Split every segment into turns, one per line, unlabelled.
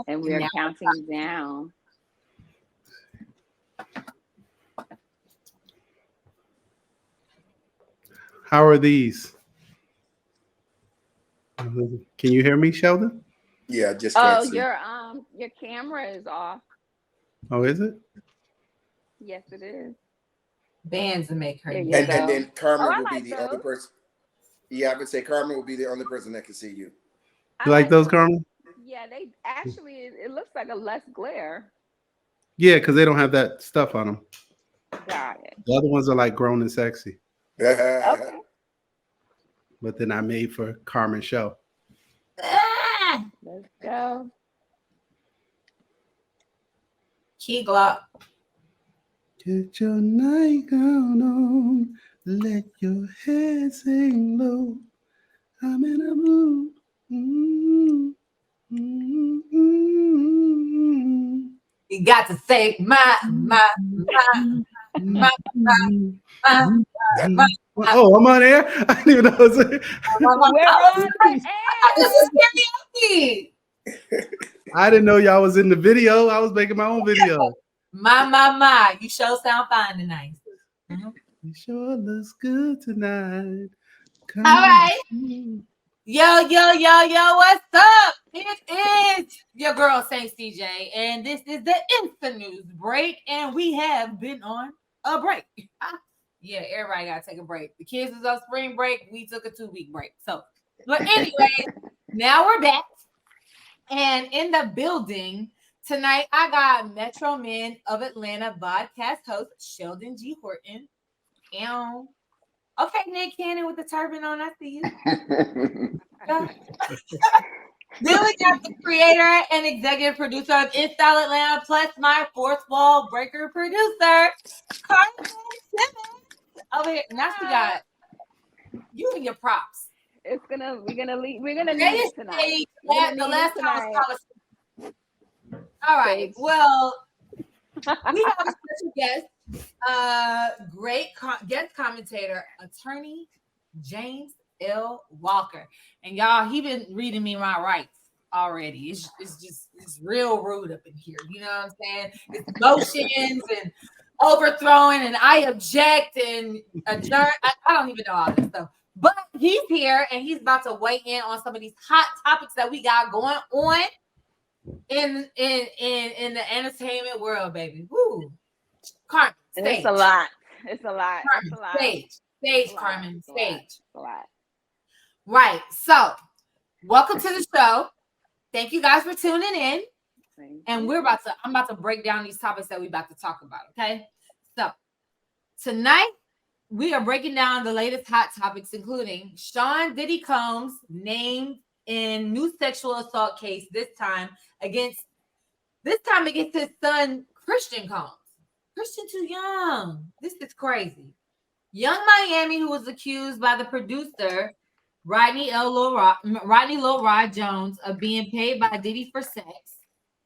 And we are counting down.
How are these? Can you hear me, Sheldon?
Yeah, I just can't see.
Your camera is off.
Oh, is it?
Yes, it is.
Bands to make her.
There
And
you go.
then Carmen will be
like
the only
those.
person. Yeah, I would say Carmen will be the only person that can see you.
You like those, Carmen?
Yeah, they actually it looks like a less glare.
Yeah, because they don't have that stuff on them.
Got it.
The other ones are like grown and sexy,
Okay.
but they're not made for Carmen's show.
Let's go.
Key Glock.
Get your nightgown on, let your head sing low. I'm in a mood.
You got to say my.
Oh, I'm on air. I didn't even know.
This is karaoke.
I didn't know y'all was in the video. I was making my own video.
My. You sure sound fine tonight.
You sure looks good tonight. Come
All right.
on.
Yo, what's up? It is your girl, Saint CJ, and this is the Insta News break, and we have been on a break. Yeah, everybody got to take a break. The kids was on spring break. We took a 2-week break. So, but anyway, now we're back. And in the building tonight, I got Metro Men of Atlanta podcast host Sheldon G. Horton. And okay, Nick Cannon with the turban on. I see you. Then we got the creator and executive producer of Insta Atlanta, plus my fourth wall breaker producer, Carmen Simmons. Over here. Now she got you and your props.
We're gonna need it tonight.
The last time was all right. Well, we have a special guest, great guest commentator, attorney James L. Walker. And y'all, he been reading me my rights already. It's real rude up in here. You know what I'm saying? It's motions and overthrowing and I object and adjourn. I don't even know all this stuff. But he's here and he's about to weigh in on some of these hot topics that we got going on in the entertainment world, baby. Woo. Carmen, stage.
It's a lot.
Carmen,
it's a lot.
Stage, Carmen, stage.
It's a lot.
Right. So, welcome to the show. Thank you guys for tuning in. And I'm about to break down these topics that we're about to talk about. Okay. So tonight we are breaking down the latest hot topics, including Sean Diddy Combs named in new sexual assault case, this time against his son, Christian Combs. Christian too young. This is crazy. Young Miami, who was accused by the producer, Rodney Lil Rod Jones, of being paid by Diddy for sex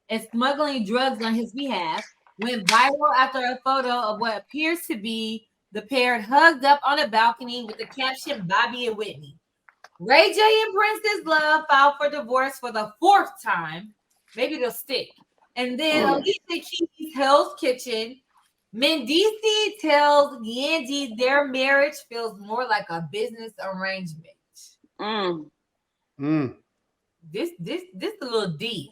and smuggling drugs on his behalf, went viral after a photo of what appears to be the pair hugged up on a balcony with the caption "Bobby and Whitney." Ray J and Princess Love filed for divorce for the 4th time. Maybe they'll stick. And then Alicia Keys' Hell's Kitchen. Mendici tells Yandy their marriage feels more like a business arrangement. This a little deep.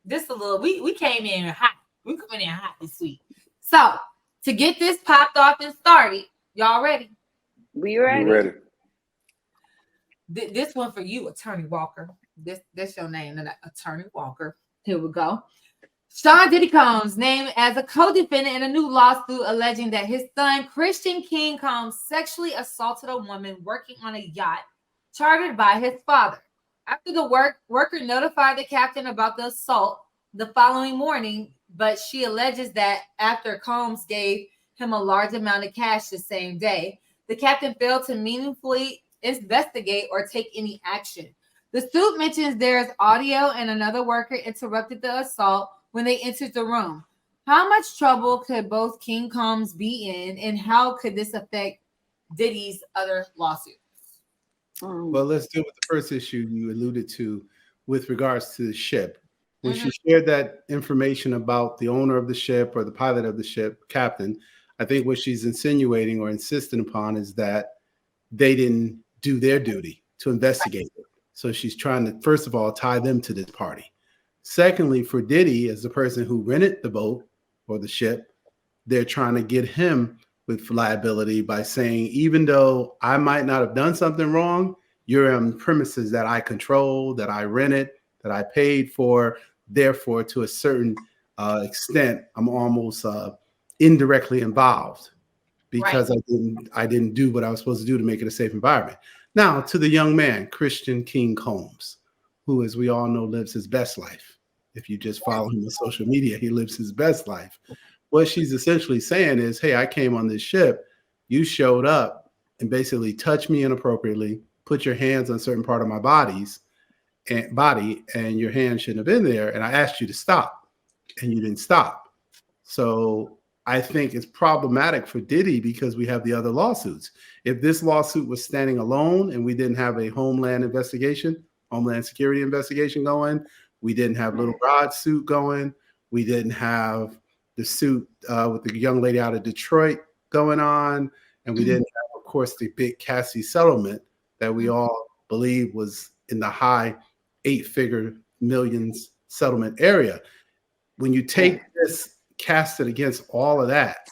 This a little. We came in hot. We coming in hot this week. So to get this popped off and started, y'all ready?
We ready.
We're ready.
This one for you, Attorney Walker. That's your name, Attorney Walker. Here we go. Sean Diddy Combs named as a co-defendant in a new lawsuit alleging that his son, Christian King Combs, sexually assaulted a woman working on a yacht chartered by his father. After the worker notified the captain about the assault the following morning, but she alleges that after Combs gave him a large amount of cash the same day, the captain failed to meaningfully investigate or take any action. The suit mentions there is audio and another worker interrupted the assault when they entered the room. How much trouble could both King Combs be in, and how could this affect Diddy's other lawsuits?
Well, let's deal with the first issue you alluded to with regards to the ship. When she shared that information about the owner of the ship or the pilot of the ship, captain, I think what she's insinuating or insisting upon is that they didn't do their duty to investigate it. So she's trying to, first of all, tie them to this party. Secondly, for Diddy, as the person who rented the boat or the ship, they're trying to get him with liability by saying, even though I might not have done something wrong, you're on premises that I control, that I rented, that I paid for. Therefore, to a certain extent, I'm almost indirectly involved because I didn't do what I was supposed to do to make it a safe environment. Now, to the young man, Christian King Combs, who, as we all know, lives his best life. If you just follow him on social media, he lives his best life. What she's essentially saying is, hey, I came on this ship, you showed up and basically touched me inappropriately, put your hands on certain part of my body, and your hand shouldn't have been there. And I asked you to stop, and you didn't stop. So I think it's problematic for Diddy because we have the other lawsuits. If this lawsuit was standing alone and we didn't have a Homeland Security investigation going, we didn't have Little Rod's suit going, we didn't have the suit with the young lady out of Detroit going on, and we didn't have, of course, the big Cassie settlement that we all believe was in the high 8-figure millions settlement area. When you take this, cast it against all of that,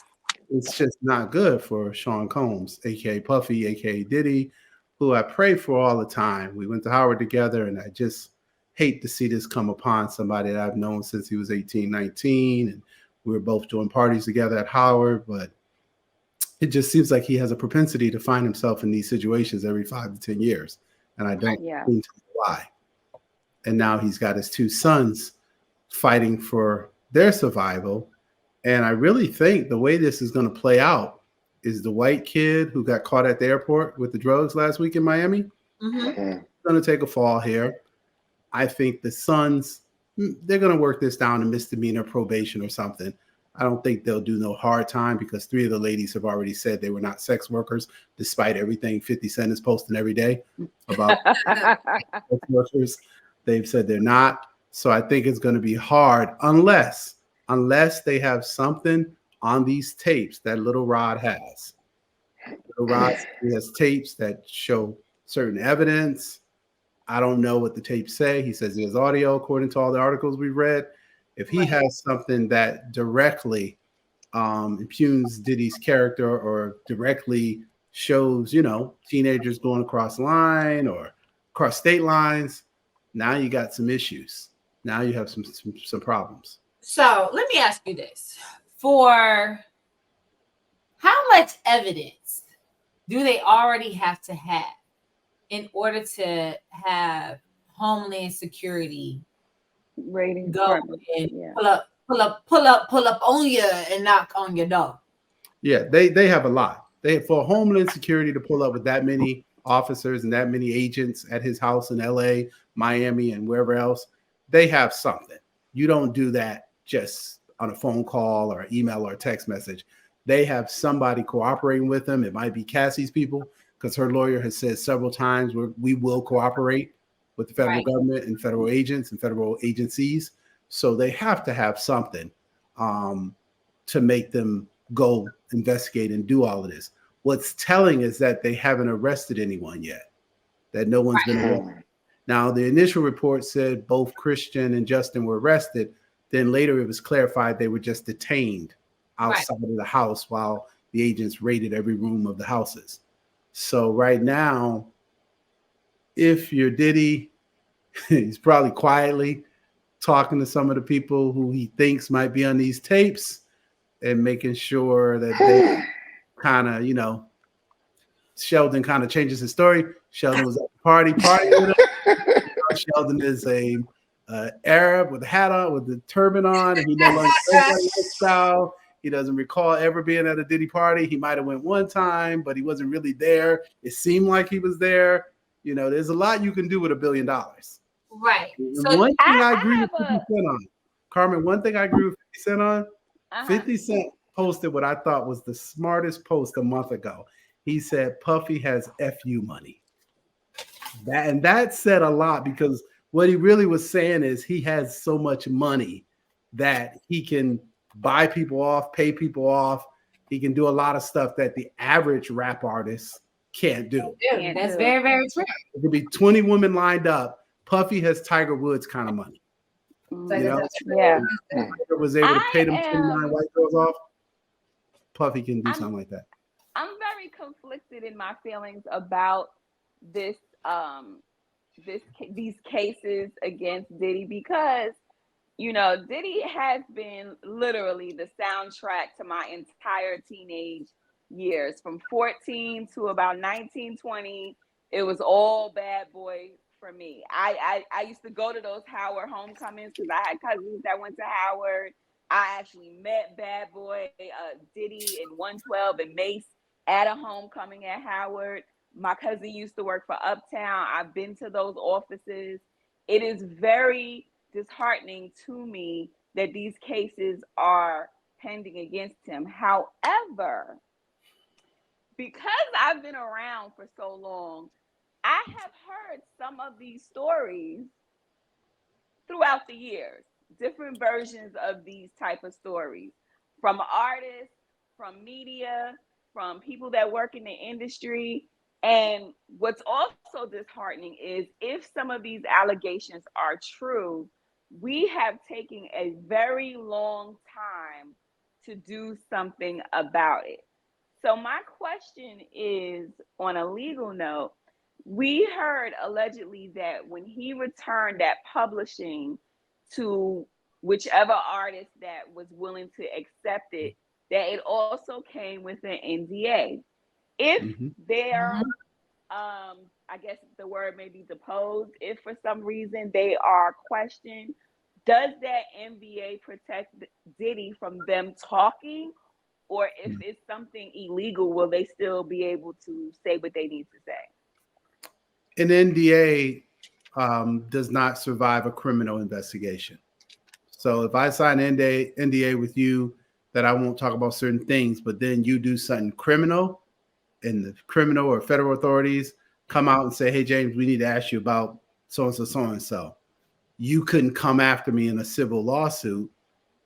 it's just not good for Sean Combs, aka Puffy, aka Diddy, who I pray for all the time. We went to Howard together, and I just hate to see this come upon somebody that I've known since he was 18, 19, and we were both doing parties together at Howard, but it just seems like he has a propensity to find himself in these situations every 5 to 10 years, and I don't seem to know why. And now he's got his 2 sons fighting for their survival. And I really think the way this is going to play out is the white kid who got caught at the airport with the drugs last week in Miami going to take a fall here. I think the sons, they're going to work this down to misdemeanor probation or something. I don't think they'll do no hard time because 3 of the ladies have already said they were not sex workers, despite everything 50 Cent is posting every day about sex workers. They've said they're not. So I think it's going to be hard unless they have something on these tapes that Little Rod has. Little Rod has tapes that show certain evidence. I don't know what the tapes say. He says he has audio according to all the articles we've read. If he has something that directly impugns Diddy's character or directly shows, teenagers going across the line or across state lines, now you got some issues. Now you have some problems.
So let me ask you this. For how much evidence do they already have to have in order to have Homeland Security
rating
go and pull up on you and knock on your door?
Yeah, they have a lot. For Homeland Security to pull up with that many officers and that many agents at his house in LA, Miami, and wherever else, they have something. You don't do that just on a phone call or email or text message. They have somebody cooperating with them. It might be Cassie's people, because her lawyer has said several times we will cooperate with the federal government and federal agents and federal agencies. So they have to have something to make them go investigate and do all of this. What's telling is that they haven't arrested anyone yet, that no one's been arrested. Now, the initial report said both Christian and Justin were arrested. Then later it was clarified they were just detained outside of the house while the agents raided every room of the houses. So right now, if you're Diddy, he's probably quietly talking to some of the people who he thinks might be on these tapes and making sure that they kind of, Sheldon kind of changes his story. Sheldon was at the party with him. Sheldon is a Arab with a hat on, with the turban on, and he no longer style. He doesn't recall ever being at a Diddy party. He might have went one time, but he wasn't really there. It seemed like he was there. There's a lot you can do with $1 billion.
Right.
So one thing I agree with 50 Cent on, Carmen, one thing I agree with 50 Cent on, 50 Cent posted what I thought was the smartest post a month ago. He said, Puffy has FU money. That said a lot, because What he really was saying is he has so much money that he can buy people off, pay people off. He can do a lot of stuff that the average rap artist can't do.
Yeah, that's very, very true.
It could be 20 women lined up. Puffy has Tiger Woods kind of money.
So
You know?
Yeah.
Tiger was able to pay them 29 white girls off. Puffy can do
I'm-
something like that.
I'm very conflicted in my feelings about this these cases against Diddy, because Diddy has been literally the soundtrack to my entire teenage years. From 14 to about 19, 20, it was all Bad Boy for me. I used to go to those Howard homecomings because I had cousins that went to Howard. I actually met Bad Boy, Diddy, and 112 and Mace at a homecoming at Howard. My cousin used to work for Uptown. I've been to those offices. It is very disheartening to me that these cases are pending against him. However, because I've been around for so long, I have heard some of these stories throughout the years, different versions of these type of stories from artists, from media, from people that work in the industry. And what's also disheartening is if some of these allegations are true, we have taken a very long time to do something about it. So my question is, on a legal note, we heard allegedly that when he returned that publishing to whichever artist that was willing to accept it, that it also came with an NDA. If they're, I guess the word may be deposed, if for some reason they are questioned, does that NDA protect Diddy from them talking? Or if it's something illegal, will they still be able to say what they need to say?
An NDA does not survive a criminal investigation. So if I sign an NDA with you that I won't talk about certain things, but then you do something criminal, and the criminal or federal authorities come out and say, hey, James, we need to ask you about so-and-so, so-and-so. You couldn't come after me in a civil lawsuit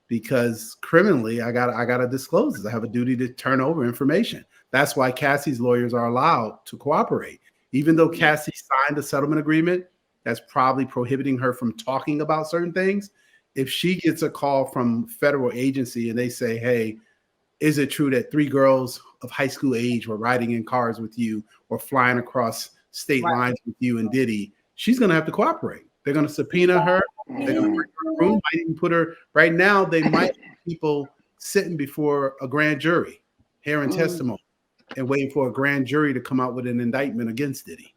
because criminally I gotta disclose this. I have a duty to turn over information. That's why Cassie's lawyers are allowed to cooperate. Even though Cassie signed a settlement agreement that's probably prohibiting her from talking about certain things, if she gets a call from federal agency and they say, hey, is it true that 3 girls of high school age were riding in cars with you or flying across state lines with you and Diddy? She's going to have to cooperate. They're going to subpoena her. They're going to bring her room. Might even put her right now. They might have people sitting before a grand jury, hearing testimony, and waiting for a grand jury to come out with an indictment against Diddy.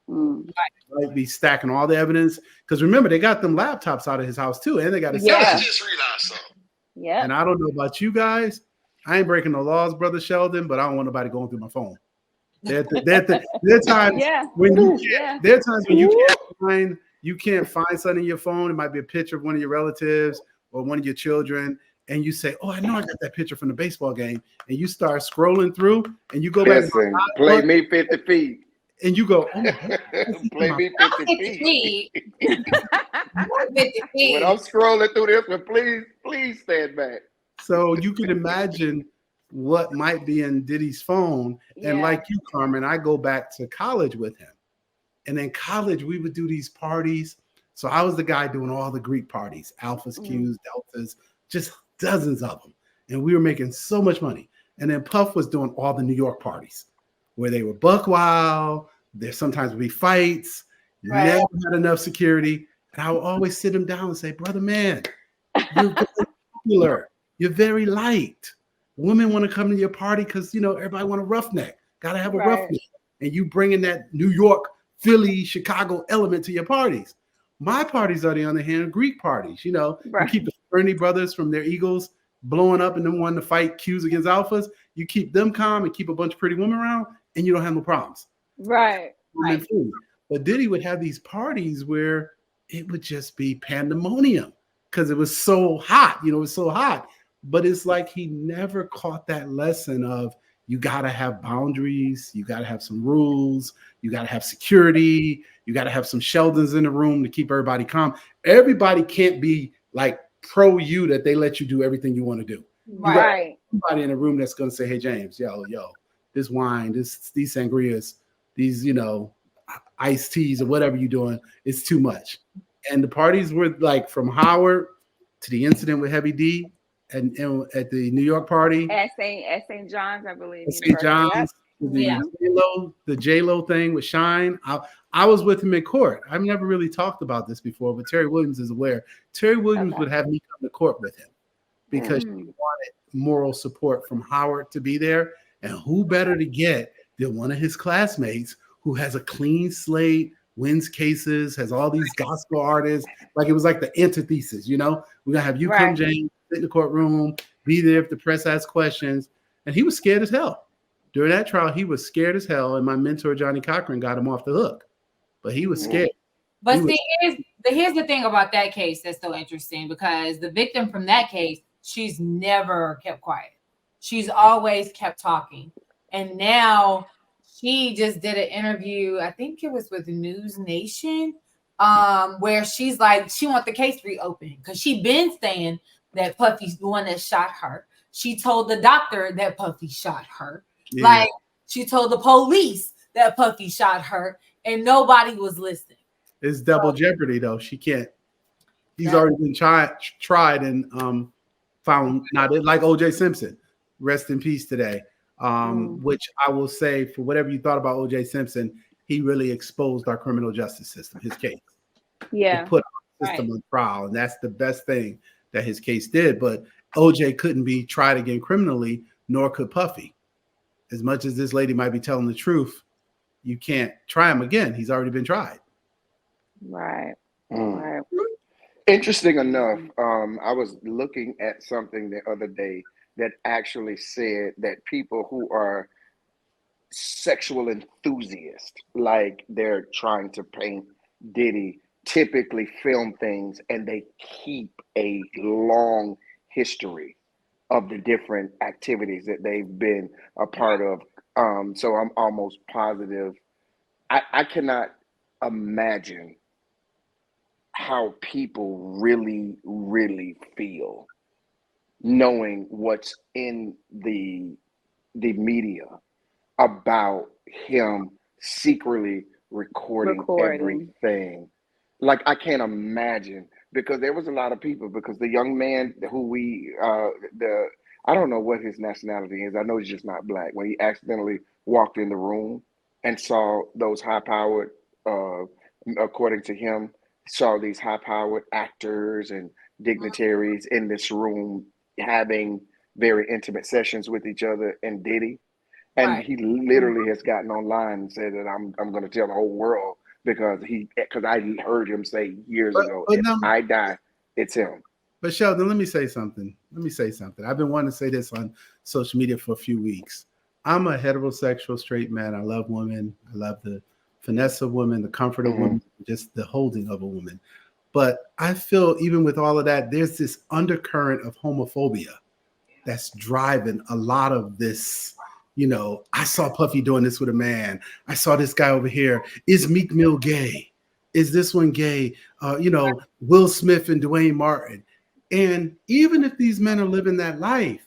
Might be stacking all the evidence because remember they got them laptops out of his house too, and they got a
Yeah.
Just realized something.
Yeah.
And I don't know about you guys. I ain't breaking the laws, Brother Sheldon, but I don't want nobody going through my phone. There are times when you can't find something in your phone. It might be a picture of one of your relatives or one of your children, and you say, "Oh, I know I got that picture from the baseball game." And you start scrolling through, and you go back.
Listen, play me 50 feet.
And you go, "Oh,
play me 50 feet.
50 feet.
When I'm scrolling through this one, please stand back.
So you can imagine what might be in Diddy's phone. And like you, Carmen, I go back to college with him. And in college, we would do these parties. So I was the guy doing all the Greek parties, alphas, Qs, deltas, just dozens of them. And we were making so much money. And then Puff was doing all the New York parties where they were buck wild. There sometimes would be fights. Never had enough security. And I would always sit him down and say, brother, man, you're very popular. You're very light. Women want to come to your party because, everybody want a roughneck. Got to have a roughneck. And you bring in that New York, Philly, Chicago element to your parties. My parties, on the other hand, are Greek parties. You keep the Fernie brothers from their Eagles blowing up and then wanting to fight Qs against alphas. You keep them calm and keep a bunch of pretty women around, and you don't have no problems.
Right.
But Diddy would have these parties where it would just be pandemonium because it was so hot. It was so hot. But it's like he never caught that lesson of you got to have boundaries. You got to have some rules. You got to have security. You got to have some Sheldons in the room to keep everybody calm. Everybody can't be like pro you that they let you do everything you want to do. You got somebody in the room that's going to say, hey, James, yo, this wine, these sangrias, these, iced teas or whatever you're doing, it's too much. And the parties were like from Howard to the incident with Heavy D and at the New York party.
At St. John's, I believe.
St. John's, the J-Lo thing with Shine. I was with him in court. I've never really talked about this before, but Terry Williams is aware. Terry Williams would have me come to court with him because she wanted moral support from Howard to be there. And who better to get than one of his classmates who has a clean slate, wins cases, has all these gospel artists. Like it was like the antithesis, We're gonna have you come, James, sit in the courtroom, be there if the press asks questions. And he was scared as hell. During that trial, he was scared as hell. And my mentor, Johnny Cochran, got him off the hook. But he was scared.
But here's the thing about that case that's so interesting, because the victim from that case, she's never kept quiet. She's always kept talking. And now she just did an interview, I think it was with News Nation, where she's like, she wants the case reopened because she been saying that Puffy's the one that shot her. She told the doctor that Puffy shot her. Yeah. Like she told the police that Puffy shot her, and nobody was listening.
It's double jeopardy, though. She can't. He's already been tried and found not like O.J. Simpson. Rest in peace today. Which I will say, for whatever you thought about O.J. Simpson, he really exposed our criminal justice system. His case,
he
put our system on trial, and that's the best thing that his case did. But O.J. couldn't be tried again criminally, nor could Puffy. As much as this lady might be telling the truth, you can't try him again. He's already been tried.
Right.
Interesting enough, I was looking at something the other day that actually said that people who are sexual enthusiasts, like they're trying to paint Diddy, typically film things and they keep a long history of the different activities that they've been a part of. So I'm almost positive. I cannot imagine how people really, really feel knowing what's in the media about him secretly recording everything. Like I can't imagine, because there was a lot of people, because the young man who I don't know what his nationality is. I know he's just not black. When he accidentally walked in the room and saw those high-powered, according to him, saw these high-powered actors and dignitaries in this room having very intimate sessions with each other and Diddy. And he literally has gotten online and said that I'm going to tell the whole world because I heard him say years ago, if I die, it's him.
But Sheldon, let me say something. I've been wanting to say this on social media for a few weeks. I'm a heterosexual straight man. I love women. I love the finesse of women, the comfort of women, just the holding of a woman. But I feel even with all of that, there's this undercurrent of homophobia that's driving a lot of this. I saw Puffy doing this with a man. I saw this guy over here. Is Meek Mill gay? Is this one gay? Will Smith and Dwayne Martin. And even if these men are living that life,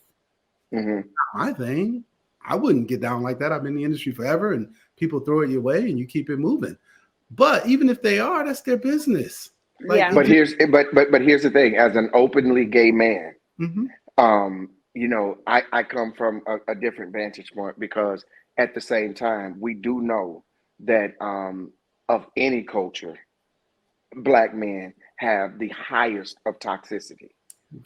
not my thing. I wouldn't get down like that. I've been in the industry forever, and people throw it your way, and you keep it moving. But even if they are, that's their business.
But here's the thing: as an openly gay man, I come from a different vantage point, because at the same time, we do know that of any culture, Black men have the highest of toxicity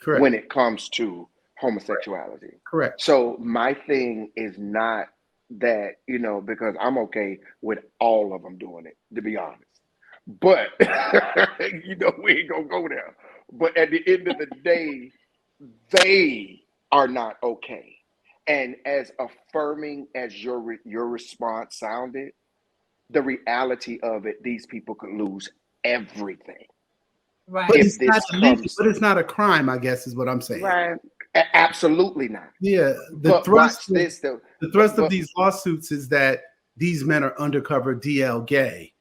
when it comes to homosexuality.
Correct.
So my thing is not that, because I'm okay with all of them doing it, to be honest. But, we ain't gonna go there. But at the end of the day, they are not okay. And as affirming as your response sounded, the reality of it, these people could lose everything.
Right. But it's not a crime, I guess, is what I'm saying.
Right.
Absolutely not.
Yeah,
But watch this though.
the thrust
But
of these lawsuits is that these men are undercover DL gay,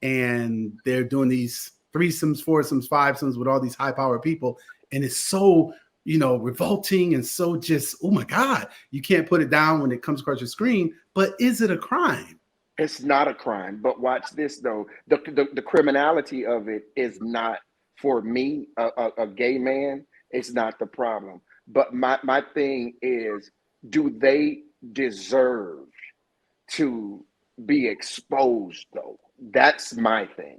and they're doing these threesomes, foursomes, fivesomes with all these high-powered people, and it's so revolting and so just, oh my God, you can't put it down when it comes across your screen. But is it a crime?
it's not a crime. But watch this though. The criminality of it is not, for me, a gay man. It's not the problem. But my thing is, do they deserve to be exposed though? That's my thing.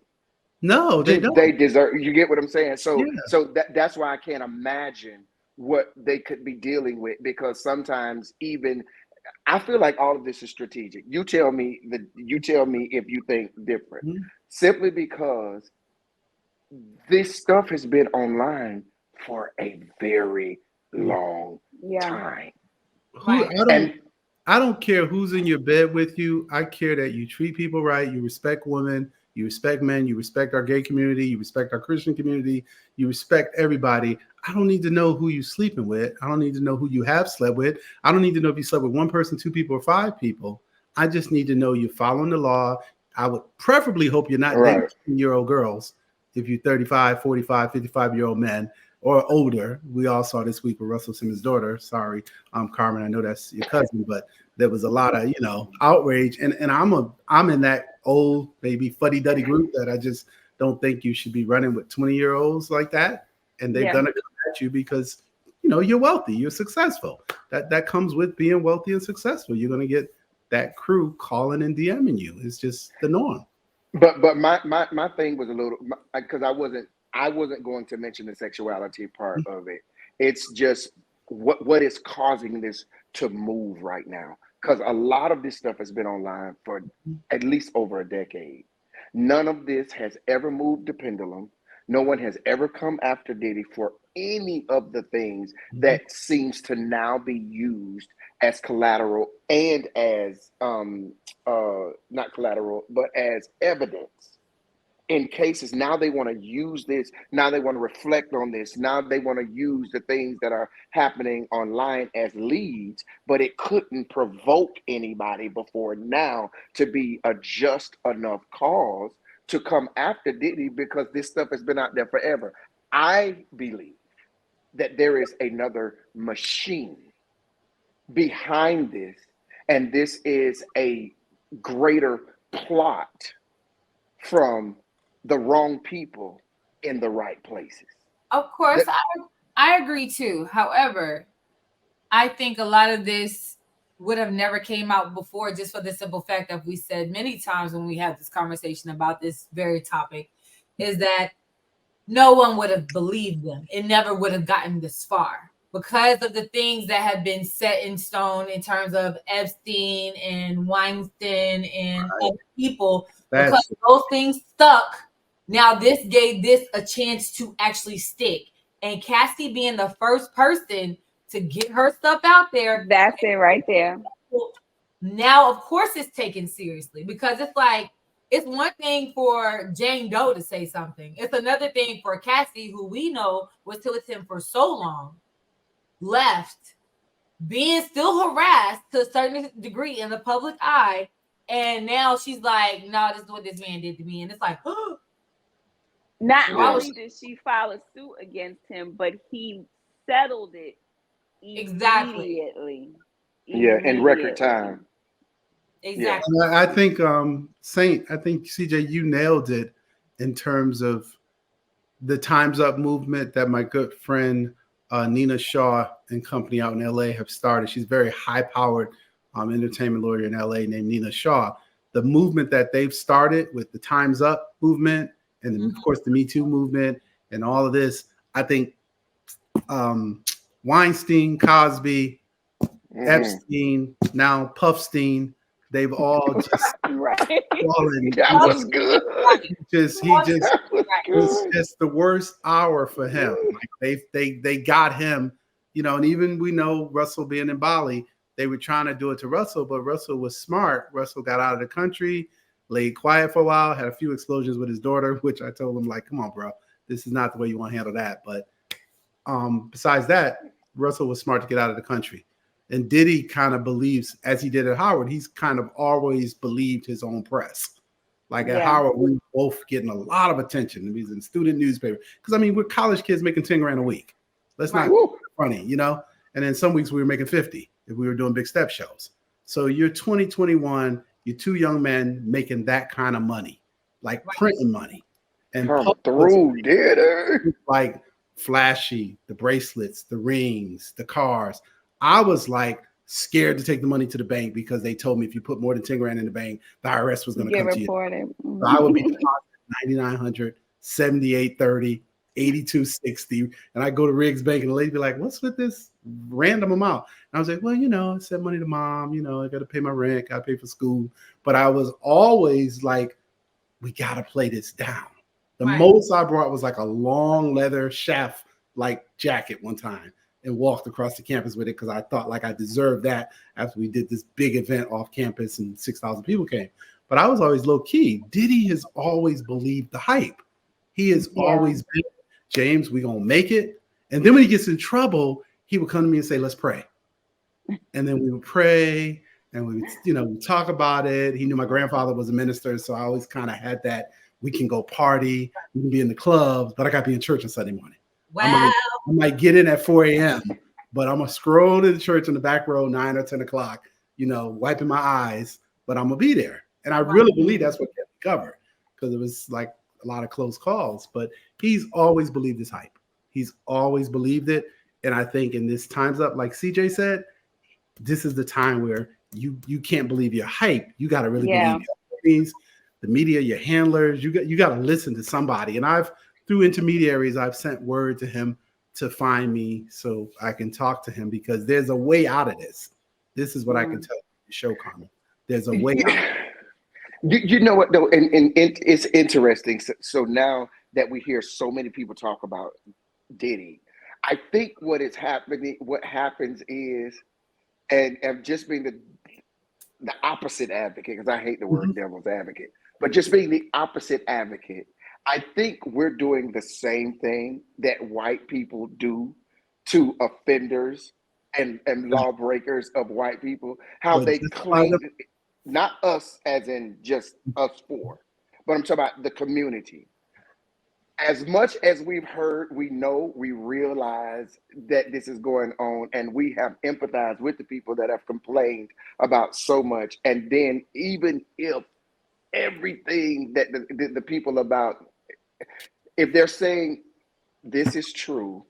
No, they
Do
don't.
they deserve, you get what I'm saying? So
Yeah.
that's why I can't imagine what they could be dealing with, because sometimes even I feel like all of this is strategic. You tell me if you think different.
Mhm.
Simply because this stuff has been online for a very long
Yeah.
time.
Who
Right.
And
I don't care who's in your bed with you. I care that you treat people right. You respect women. You respect men. You respect our gay community. You respect our Christian community. You respect everybody. I don't need to know who you're sleeping with. I don't need to know who you have slept with. I don't need to know if you slept with one person, two people, or five people. I just need to know you're following the law. I would preferably hope you're not dating
right,
10-year-old girls if you're 35, 45, 55-year-old men or older. We all saw this week with Russell Simmons' daughter. Sorry, Carmen, I know that's your cousin, but there was a lot of outrage, and I'm in that old maybe fuddy-duddy group that I just don't think you should be running with 20-year-olds like that, and they're
Yeah.
gonna come at you because you're wealthy, you're successful. That comes with being wealthy and successful. You're gonna get that crew calling and DMing you. It's just the norm.
but my thing was a little, because I wasn't going to mention the sexuality part of it. It's just what is causing this to move right now, because a lot of this stuff has been online for at least over a decade. None of this has ever moved the pendulum. No one has ever come after Diddy for any of the things
Mhm.
that seems to now be used as collateral and as not collateral, but as evidence in cases. Now they want to use this. Now they want to reflect on this. Now they want to use the things that are happening online as leads, but it couldn't provoke anybody before now to be a just enough cause to come after Diddy, because this stuff has been out there forever. I believe that there is another machine behind this, and this is a greater plot from the wrong people in the right places.
Of course,
That,
I agree too. However, I think a lot of this would have never came out before, just for the simple fact that we said many times when we had this conversation about this very topic, is that no one would have believed them. It never would have gotten this far because of the things that have been set in stone in terms of Epstein and Weinstein and other people. Because
That's
those things stuck, now this gave this a chance to actually stick. And Cassie being the first person to get her stuff out there,
That's it right there.
now of course it's taken seriously, because it's like, it's one thing for Jane Doe to say something. It's another thing for Cassie, who we know was with him for so long, left, being still harassed to a certain degree in the public eye. And now she's like, no, this is what this man did to me. And it's like, oh,
Not
why
yeah,
was
only
she?
did she file a suit against him, but he settled it
Exactly.
immediately.
yeah, in record
Immediately.
time. Yeah,
Exactly.
I think Saint, I think CJ, you nailed it in terms of the Time's Up movement that my good friend Nina Shaw and company out in LA have started. She's a very high-powered entertainment lawyer in LA named Nina Shaw. The movement that they've started with the Time's Up movement and of course the Me Too movement and all of this, I think Weinstein, Cosby,
hmm,
Epstein, now Puffstein, they've all just
Right.
fallen.
that was good.
He just
That was
it's
good.
just the worst hour for him. Like they got him, and even we know Russell being in Bali, they were trying to do it to Russell, but Russell was smart. Russell got out of the country, laid quiet for a while, had a few explosions with his daughter, which I told him, like, come on, bro, this is not the way you want to handle that. But besides that, Russell was smart to get out of the country. And Diddy kind of believes, as he did at Howard, he's kind of always believed his own press. Like at Howard, we were both getting a lot of attention. He was in student newspaper. Because, I mean, we're college kids making 10 grand a week. Let's not be funny, you know? And then some weeks we were making 50 if we were doing big step shows. So you're 2021, you're two young men making that kind of money, like printing money. And
come through, did it?
Like flashy, the bracelets, the rings, the cars. I was like scared to take the money to the bank because they told me if you put more than 10 grand in the bank, the IRS was going to come to you. So I would be 9,900, 7830, 8260. And I go to Riggs Bank and the lady be like, what's with this random amount? And I was like, well, you know, I send money to mom, you know, I got to pay my rent, got to pay for school. But I was always like, we got to play this down. The most I brought was like a long leather chef like jacket one time and walked across the campus with it because I thought like I deserved that after we did this big event off campus and 6,000 people came. But I was always low key. Diddy has always believed the hype. He has always been, James, we gonna make it. And then when he gets in trouble, he would come to me and say, let's pray. And then we would pray and we would, you know, we talk about it. He knew my grandfather was a minister, so I always kind of had that. We can go party, we can be in the clubs, but I got to be in church on Sunday morning.
Wow.
I might get in at 4 a.m., but I'm going to scroll to the church in the back row, 9 or 10 o'clock, you know, wiping my eyes, but I'm going to be there. And I really believe that's what kept me covered because it was like a lot of close calls, but he's always believed his hype. He's always believed it. And I think in this time's up, like CJ said, this is the time where you can't believe your hype. You got to really believe your things. The media, your handlers, you got to listen to somebody. And through intermediaries, I've sent word to him to find me so I can talk to him because there's a way out of this. This is what I can tell you, the show, Carmen. There's a way out.
You know what though, and it's interesting. So now that we hear so many people talk about Diddy, I think what happens is, and just being the opposite advocate, because I hate the word devil's advocate. But just being the opposite advocate, I think we're doing the same thing that white people do to offenders and lawbreakers of white people. How they claim, not us as in just us four, but I'm talking about the community. As much as we've heard, we know, we realize that this is going on, and we have empathized with the people that have complained about so much. And then even if everything that the people about, if they're saying this is true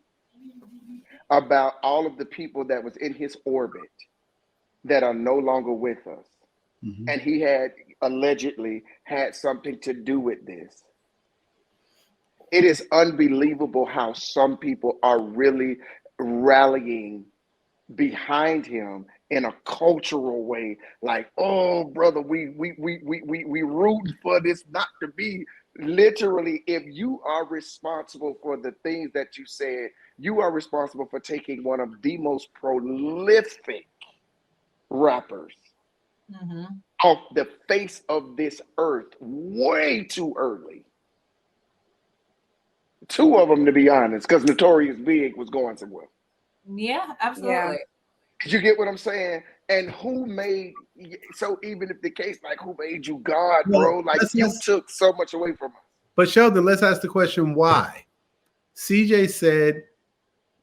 about all of the people that was in his orbit that are no longer with us, and he had allegedly had something to do with this, it is unbelievable how some people are really rallying behind him in a cultural way, like, oh brother, we rooting for this not to be. Literally, if you are responsible for the things that you said, you are responsible for taking one of the most prolific rappers off the face of this earth way too early. Two of them, to be honest, because Notorious Big was going somewhere.
Yeah, absolutely.
You get what I'm saying? And who made, so even if the case, like, who made you God, bro? Like, you took so much away from us.
But Sheldon, let's ask the question, why? CJ said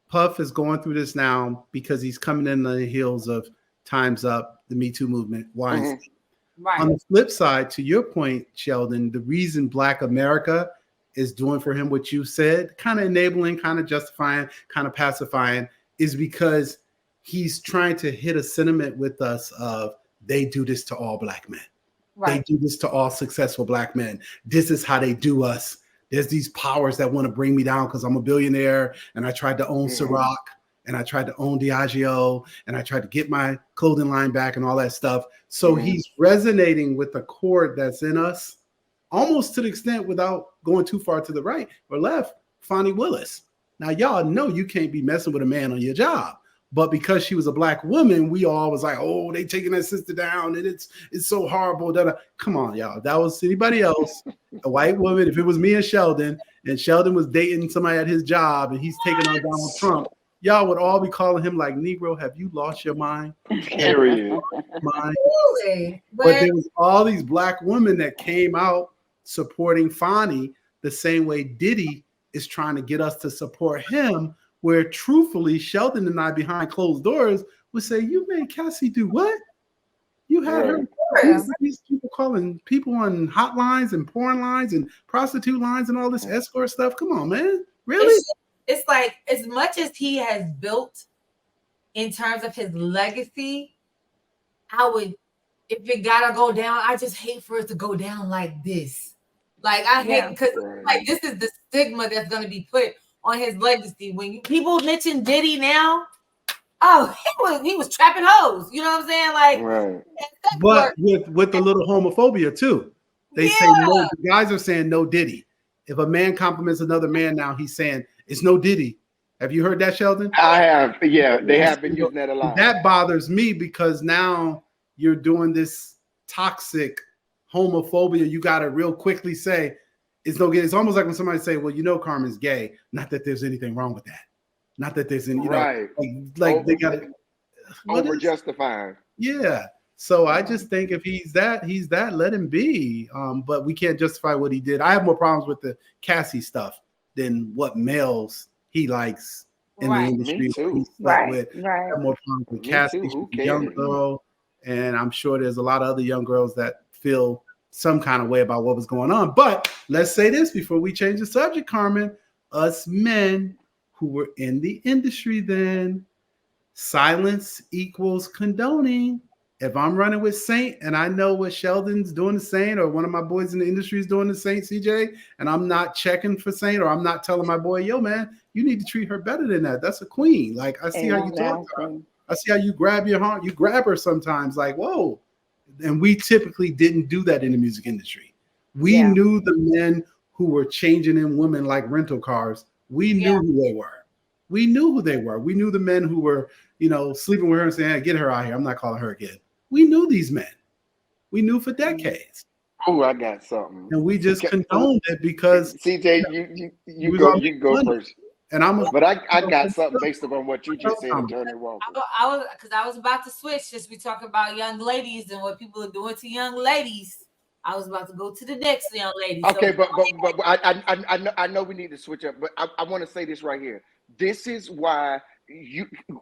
Puff is going through this now because he's coming in the heels of Time's Up, the Me Too movement, Weinstein.
Right.
On the flip side, to your point, Sheldon, the reason Black America is doing for him what you said, kind of enabling, kind of justifying, kind of pacifying, is because he's trying to hit a sentiment with us of they do this to all Black men. Right. They do this to all successful Black men. This is how they do us. There's these powers that want to bring me down because I'm a billionaire and I tried to own Ciroc and I tried to own Diageo and I tried to get my clothing line back and all that stuff. So he's resonating with the chord that's in us, almost to the extent, without going too far to the right or left, Fonnie Willis. Now, y'all know you can't be messing with a man on your job. But because she was a Black woman, we all was like, oh, they taking that sister down and it's so horrible. Come on, y'all. If that was anybody else, a white woman, if it was me and Sheldon was dating somebody at his job and he's taking on Donald Trump, y'all would all be calling him like, Negro, have you lost your mind?
Period.
Mind.
Absolutely.
But there was all these black women that came out supporting Fonnie the same way Diddy is trying to get us to support him, where truthfully, Sheldon and I behind closed doors would say, you made Cassie do what? You had her. These people calling people on hotlines and porn lines and prostitute lines and all this escort stuff. Come on, man. Really?
It's like, as much as he has built in terms of his legacy, I would, if it gotta go down, I just hate for it to go down like this. Like, I hate, because like this is the stigma that's gonna be put on his legacy. When people mention Diddy now, oh, he was trapping hoes. You know what I'm saying? Like,
but with a little homophobia too. They say no. The guys are saying no Diddy. If a man compliments another man now, he's saying it's no Diddy. Have you heard that, Sheldon?
I have. Yeah, they have been using that a lot.
That bothers me because now you're doing this toxic homophobia. You got to real quickly say it's no gay. It's almost like when somebody say, "Well, you know, Carmen's gay." Not that there's anything wrong with that. Not that there's any, like they got to
over justifying.
Yeah. So I just think if he's that, let him be. But we can't justify what he did. I have more problems with the Cassie stuff than what males he likes in the industry.
Me too.
I have more problems with Cassie. She's a young girl, and I'm sure there's a lot of other young girls that feel some kind of way about what was going on. But let's say this before we change the subject, Carmen. Us men who were in the industry then, silence equals condoning. If I'm running with Saint and I know what Sheldon's doing to Saint, or one of my boys in the industry is doing to Saint, CJ, and I'm not checking for Saint, or I'm not telling my boy, yo, man, you need to treat her better than that. That's a queen. Like, I see how you talk to her. I see how you grab your heart. You grab her sometimes like, whoa. And we typically didn't do that in the music industry. We knew the men who were changing in women like rental cars. We knew who they were. We knew who they were. We knew the men who were, sleeping with her and saying, hey, get her out here. I'm not calling her again. We knew these men. We knew for decades.
Oh, I got something.
And we just condoned it because
CJ, you go first.
And
but I got something based upon what you just said, Attorney Walker.
I was about to switch since we talk about young ladies and what people are doing to young ladies. I was about to go to the next young lady.
Okay, but I know we need to switch up, but I want to say this right here. This is why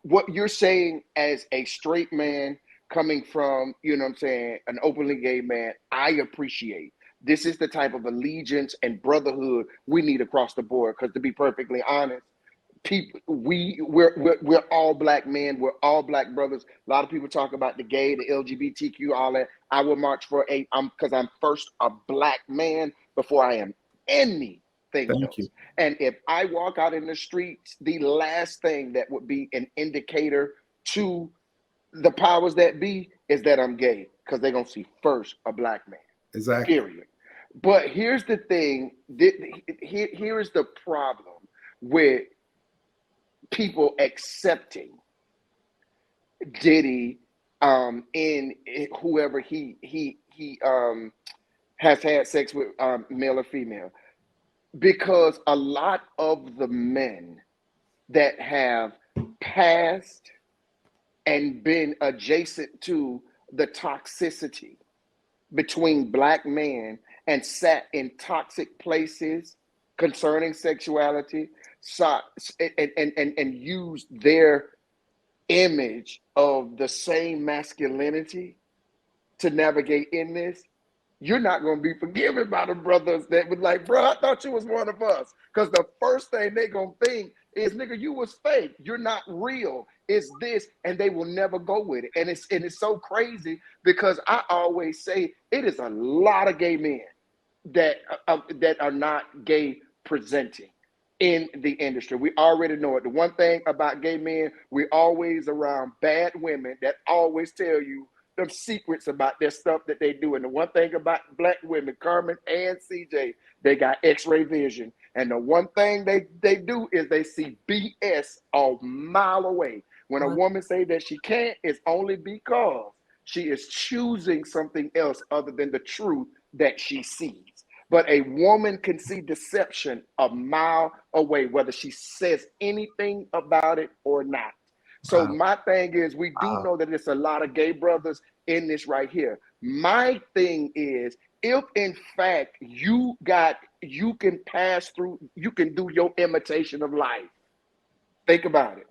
what you're saying as a straight man coming from, an openly gay man, I appreciate. This is the type of allegiance and brotherhood we need across the board. Because to be perfectly honest, we're all black men. We're all black brothers. A lot of people talk about the gay, the LGBTQ, all that. I will march for because I'm first a black man before I am anything else. And if I walk out in the streets, the last thing that would be an indicator to the powers that be is that I'm gay, because they're going to see first a black man.
Exactly.
Period. But here's the thing. Here is the problem with people accepting Diddy in whoever he has had sex with, male or female, because a lot of the men that have passed and been adjacent to the toxicity between black men and sat in toxic places concerning sexuality, and used their image of the same masculinity to navigate in this, you're not going to be forgiven by the brothers that was like, bro, I thought you was one of us. Because the first thing they going to think is, nigga, you was fake. You're not real. It's this, and they will never go with it. And it's so crazy, because I always say it is a lot of gay men that are not gay presenting in the industry. We already know it. The one thing about gay men, we always around bad women that always tell you them secrets about their stuff that they do. And the one thing about black women, Carmen and CJ, they got x-ray vision. And the one thing they do is they see BS a mile away. When a woman say that she can't, it's only because she is choosing something else other than the truth that she sees. But a woman can see deception a mile away, whether she says anything about it or not. So
Wow.
my thing is, we do know that there's a lot of gay brothers in this right here. My thing is, if in fact you can pass through, you can do your imitation of life. Think about it.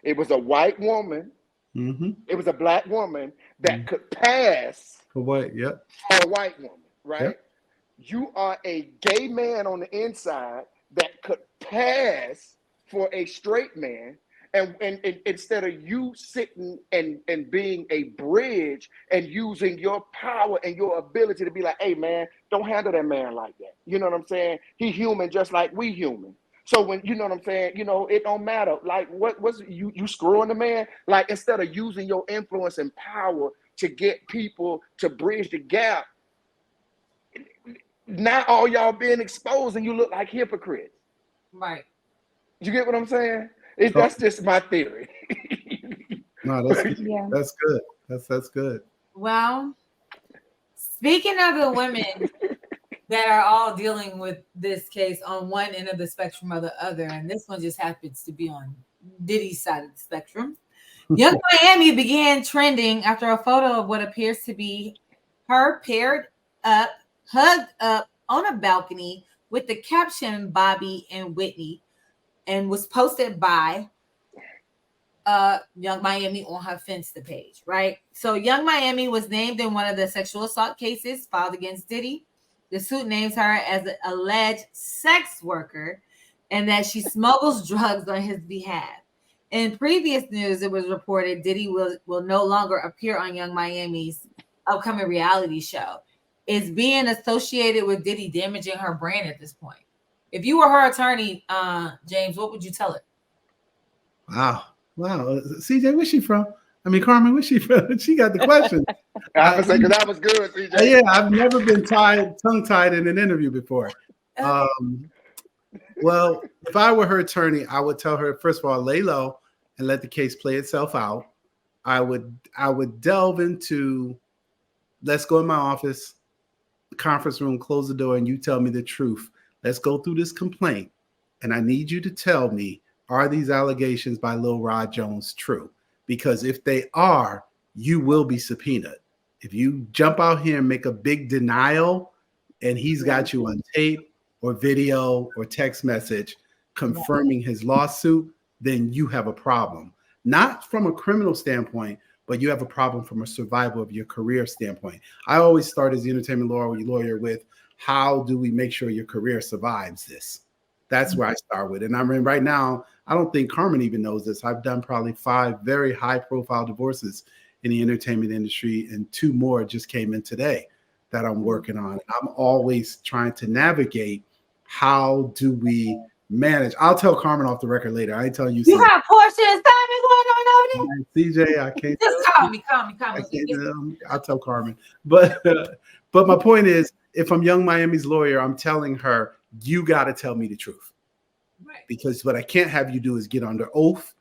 It was a white woman.
Mm-hmm.
It was a black woman that
Mm-hmm.
could pass
For what? Yep.
for a white woman, right?
Yep.
You are a gay man on the inside that could pass for a straight man. And instead of you sitting and being a bridge and using your power and your ability to be like, hey man, don't handle that man like that. You know what I'm saying? He human just like we human. So when you know what I'm saying, it don't matter. Like what's you screwing the man? Like instead of using your influence and power to get people to bridge the gap, now all y'all being exposed and you look like hypocrites.
Right.
You get what I'm saying? That's just my theory.
No, that's
Yeah.
that's good. That's good.
Well, speaking of the women that are all dealing with this case on one end of the spectrum or the other, and this one just happens to be on Diddy's side of the spectrum. Young Miami began trending after a photo of what appears to be her paired up, hugged up on a balcony with the caption Bobby and Whitney, and was posted by Young Miami on her Finsta page, right? So Young Miami was named in one of the sexual assault cases filed against Diddy. The suit names her as an alleged sex worker and that she smuggles drugs on his behalf. In previous news, it was reported Diddy will no longer appear on Young Miami's upcoming reality show. Is being associated with Diddy damaging her brand at this point? If you were her attorney, James, what would you tell her?
Wow. CJ, where's she from? I mean, Carmen, where's she from? She got the question.
I was saying, because that was good, CJ.
Yeah, I've never been tongue-tied in an interview before. Well, if I were her attorney, I would tell her, first of all, lay low and let the case play itself out. I would delve into, let's go in my office, conference room, close the door, and you tell me the truth. Let's go through this complaint. And I need you to tell me, are these allegations by Lil Rod Jones true? Because if they are, you will be subpoenaed. If you jump out here and make a big denial and he's got you on tape or video or text message confirming his lawsuit, then you have a problem. Not from a criminal standpoint, but you have a problem from a survival of your career standpoint. I always start as the entertainment lawyer with, how do we make sure your career survives this? That's where I start with. And I mean, right now, I don't think Carmen even knows this. I've done probably 5 very high profile divorces in the entertainment industry, and 2 more just came in today that I'm working on. I'm always trying to navigate, how do we manage? I'll tell Carmen off the record later. I ain't telling you.
You got Portia and Simon going on over
there? CJ, I can't.
Just call me.
I'll tell Carmen. But my point is, if I'm Young Miami's lawyer, I'm telling her, you got to tell me the truth.
Right.
Because what I can't have you do is get under oath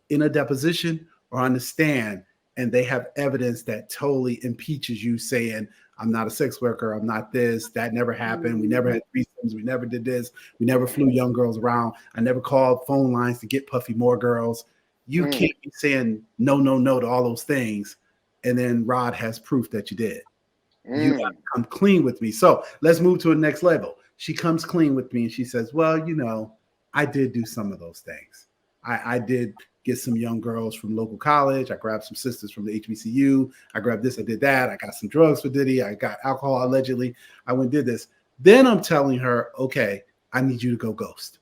in a deposition or on the stand, and they have evidence that totally impeaches you saying, I'm not a sex worker, I'm not this, that never happened, we never had threesomes, we never did this, we never flew young girls around, I never called phone lines to get Puffy more girls. You can't be saying no to all those things, and then Rod has proof that you did. You got to come clean with me. So let's move to the next level. She comes clean with me and she says, well, I did do some of those things. I did get some young girls from local college. I grabbed some sisters from the HBCU. I grabbed this, I did that. I got some drugs for Diddy. I got alcohol allegedly. I went and did this. Then I'm telling her, okay, I need you to go ghost.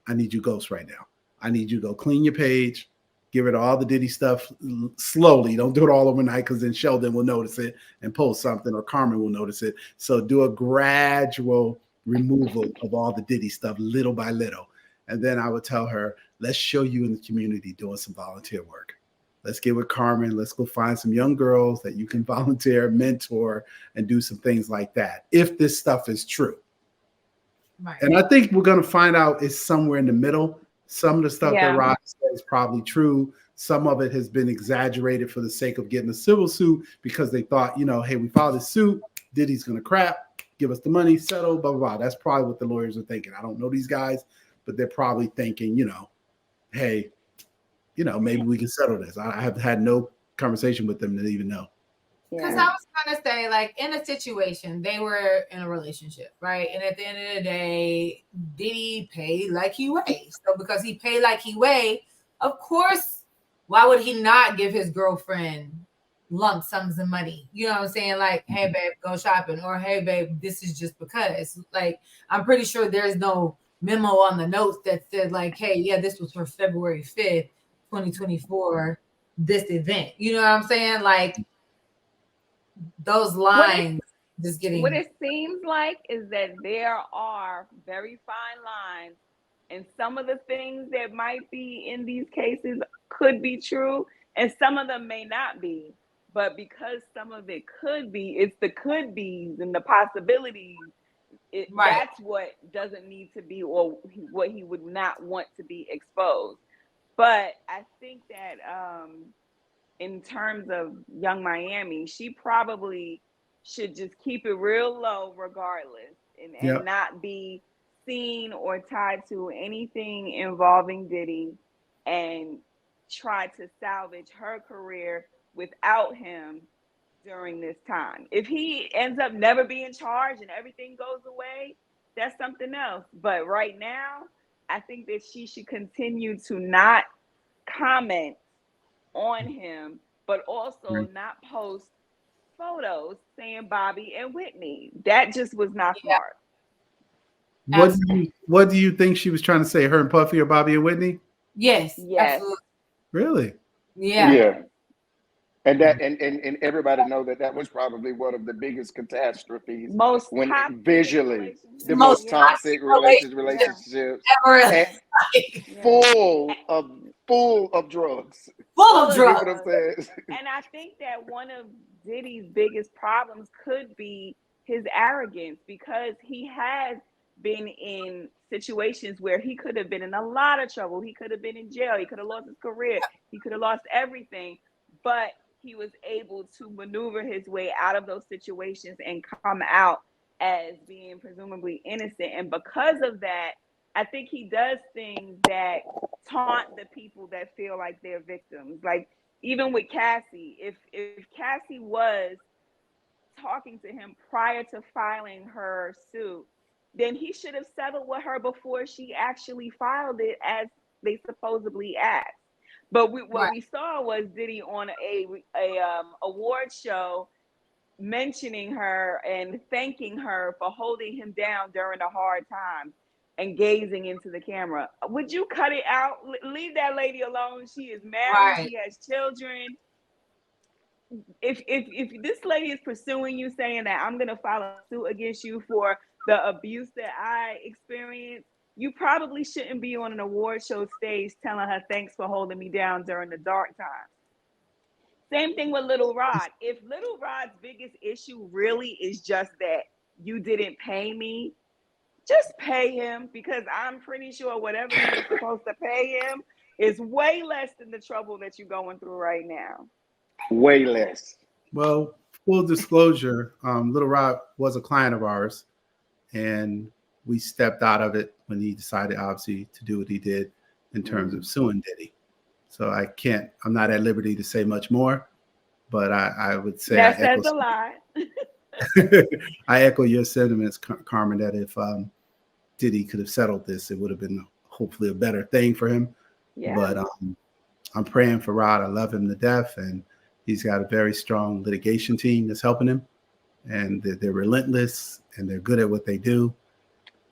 I need you ghost right now. I need you to go clean your page, give it all the Diddy stuff slowly. Don't do it all overnight, because then Sheldon will notice it and post something, or Carmen will notice it. So do a gradual removal of all the Diddy stuff little by little. And then I would tell her, let's show you in the community doing some volunteer work. Let's get with Carmen. Let's go find some young girls that you can volunteer, mentor, and do some things like that, if this stuff is true. Right. And I think we're going to find out it's somewhere in the middle. Some of the stuff that Rod said is probably true. Some of it has been exaggerated for the sake of getting a civil suit, because they thought, hey, we filed a suit, Diddy's going to crap. give us the money, settle, blah, blah, blah. That's probably what the lawyers are thinking. I don't know these guys, but they're probably thinking, hey, maybe we can settle this. I have had no conversation with them to even know.
Because I was going to say, like, in a situation, they were in a relationship, right? And at the end of the day, Diddy paid like he weighed. So because he paid like he weighed, of course, why would he not give his girlfriend lump sums of money? You know what I'm saying? Like, hey, babe, go shopping. Or, hey, babe, this is just because. Like, I'm pretty sure there's no memo on the notes that said, like, hey, yeah, this was for February 5th, 2024, this event. You know what I'm saying? Like, those lines just getting.
What it seems like is that there are very fine lines, and some of the things that might be in these cases could be true, and some of them may not be. But because some of it could be, it's the could be's and the possibilities. That's what doesn't need to be, or what he would not want to be exposed. But I think that in terms of Young Miami, she probably should just keep it real low regardless, and not be seen or tied to anything involving Diddy, and try to salvage her career without him during this time. If he ends up never being charged and everything goes away, that's something else. But right now, I think that she should continue to not comment on him, but also not post photos saying Bobby and Whitney. That just was not smart.
What do you think she was trying to say? Her and Puffy or Bobby and Whitney?
Yes. Absolutely.
Really?
Yeah.
And that and everybody know that was probably one of the biggest catastrophes.
Most
when
toxic
visually the most toxic relationships
ever.
full of drugs.
Full of drugs.
And I think that one of Diddy's biggest problems could be his arrogance, because he has been in situations where he could have been in a lot of trouble. He could have been in jail. He could have lost his career. He could have lost everything. But he was able to maneuver his way out of those situations and come out as being presumably innocent. And because of that, I think he does things that taunt the people that feel like they're victims. Like, even with Cassie, if Cassie was talking to him prior to filing her suit, then he should have settled with her before she actually filed it, as they supposedly asked. But what we saw was Diddy on a award show mentioning her and thanking her for holding him down during a hard time and gazing into the camera. Would you cut it out? Leave that lady alone. She is married. She has children. If this lady is pursuing you, saying that I'm going to file a suit against you for the abuse that I experienced, you probably shouldn't be on an award show stage telling her thanks for holding me down during the dark times. Same thing with Little Rod. If Little Rod's biggest issue really is just that you didn't pay me, just pay him, because I'm pretty sure whatever he was supposed to pay him is way less than the trouble that you're going through right now.
Way less.
Well, full disclosure, Little Rod was a client of ours, and we stepped out of it when he decided, obviously, to do what he did in terms of suing Diddy. So I'm not at liberty to say much more, but I would say
that says a lot.
I echo your sentiments, Carmen, that if Diddy could have settled this, it would have been hopefully a better thing for him. Yeah. But I'm praying for Rod. I love him to death, and he's got a very strong litigation team that's helping him, and they're relentless and they're good at what they do.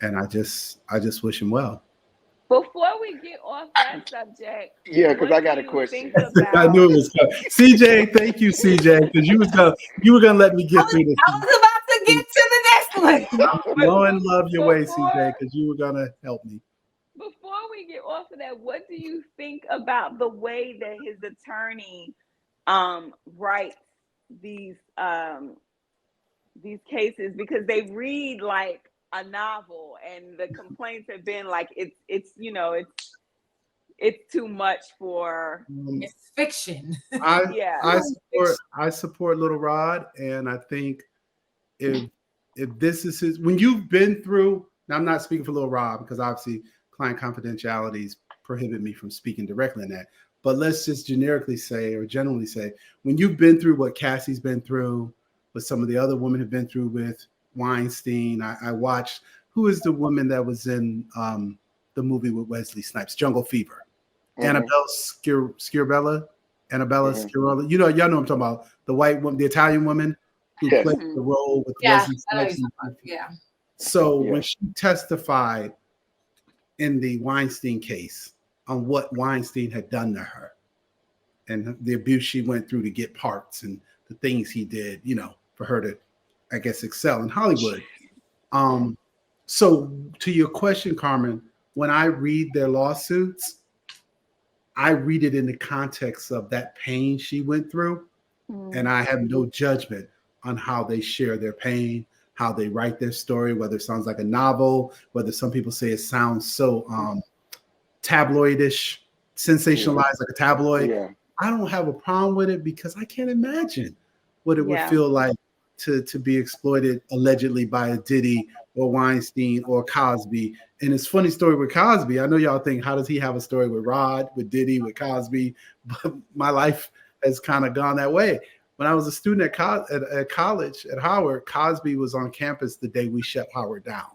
And I just wish him well.
Before we get off that subject,
because I got a question.
I knew it was coming. CJ, thank you, CJ, because you were gonna let me get through this.
I was about to get to the next one.
Blowing love your way, CJ, because you were gonna help me.
Before we get off of that, what do you think about the way that his attorney writes these cases? Because they read like a novel, and the complaints have been like it's too much for
it's fiction.
I support Little Rod, and I think if if this is his, when you've been through, now I'm not speaking for Lil Rob because obviously client confidentialities prohibit me from speaking directly on that. But let's just generically say, or generally say, when you've been through what Cassie's been through, what some of the other women have been through with Weinstein. I watched, who is the woman that was in the movie with Wesley Snipes, Jungle Fever? Annabelle Sciorella. Annabella Sciorella. You know, y'all know what I'm talking about. The white woman, the Italian woman who
Yes.
played the role with
Yeah,
Wesley
I know
Snipes.
you're talking about. Yeah.
So
Yeah.
when she testified in the Weinstein case on what Weinstein had done to her and the abuse she went through to get parts and the things he did, you know, for her to, I guess, excel in Hollywood. So to your question, Carmen, when I read their lawsuits, I read it in the context of that pain she went through, and I have no judgment on how they share their pain, how they write their story, whether it sounds like a novel, whether some people say it sounds so tabloidish, sensationalized like a tabloid.
Yeah.
I don't have a problem with it because I can't imagine what it would feel like to be exploited allegedly by a Diddy or Weinstein or Cosby. And it's funny story with Cosby. I know y'all think, how does he have a story with Rod, with Diddy, with Cosby? But my life has kind of gone that way. When I was a student at college at Howard, Cosby was on campus the day we shut Howard down.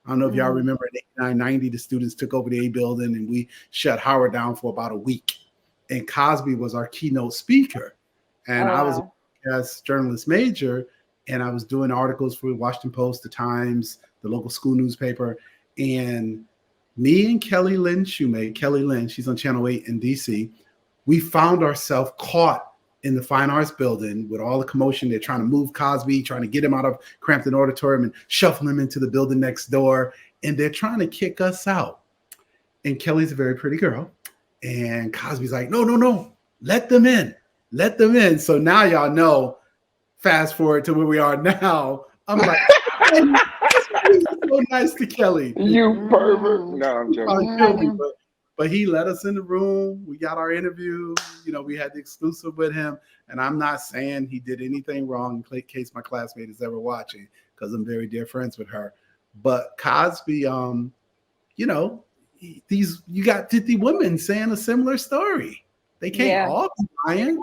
I don't know if y'all remember in 89, 90, the students took over the A building and we shut Howard down for about a week. And Cosby was our keynote speaker. And I was a broadcast journalist major, and I was doing articles for the Washington Post, the Times, the local school newspaper. And me and Kelly Lynn Shoemake, Kelly Lynn, she's on Channel 8 in DC, we found ourselves caught in the Fine Arts building with all the commotion. They're trying to move Cosby, trying to get him out of Crampton Auditorium and shuffle him into the building next door. And they're trying to kick us out. And Kelly's a very pretty girl. And Cosby's like, no, let them in. Let them in. So now y'all know, fast forward to where we are now. I'm like, so nice to Kelly.
You pervert. No, I'm joking.
But he let us in the room. We got our interview. You know, we had the exclusive with him. And I'm not saying he did anything wrong in case my classmate is ever watching, because I'm very dear friends with her. But Cosby, you know, you got 50 women saying a similar story. They can't all be lying.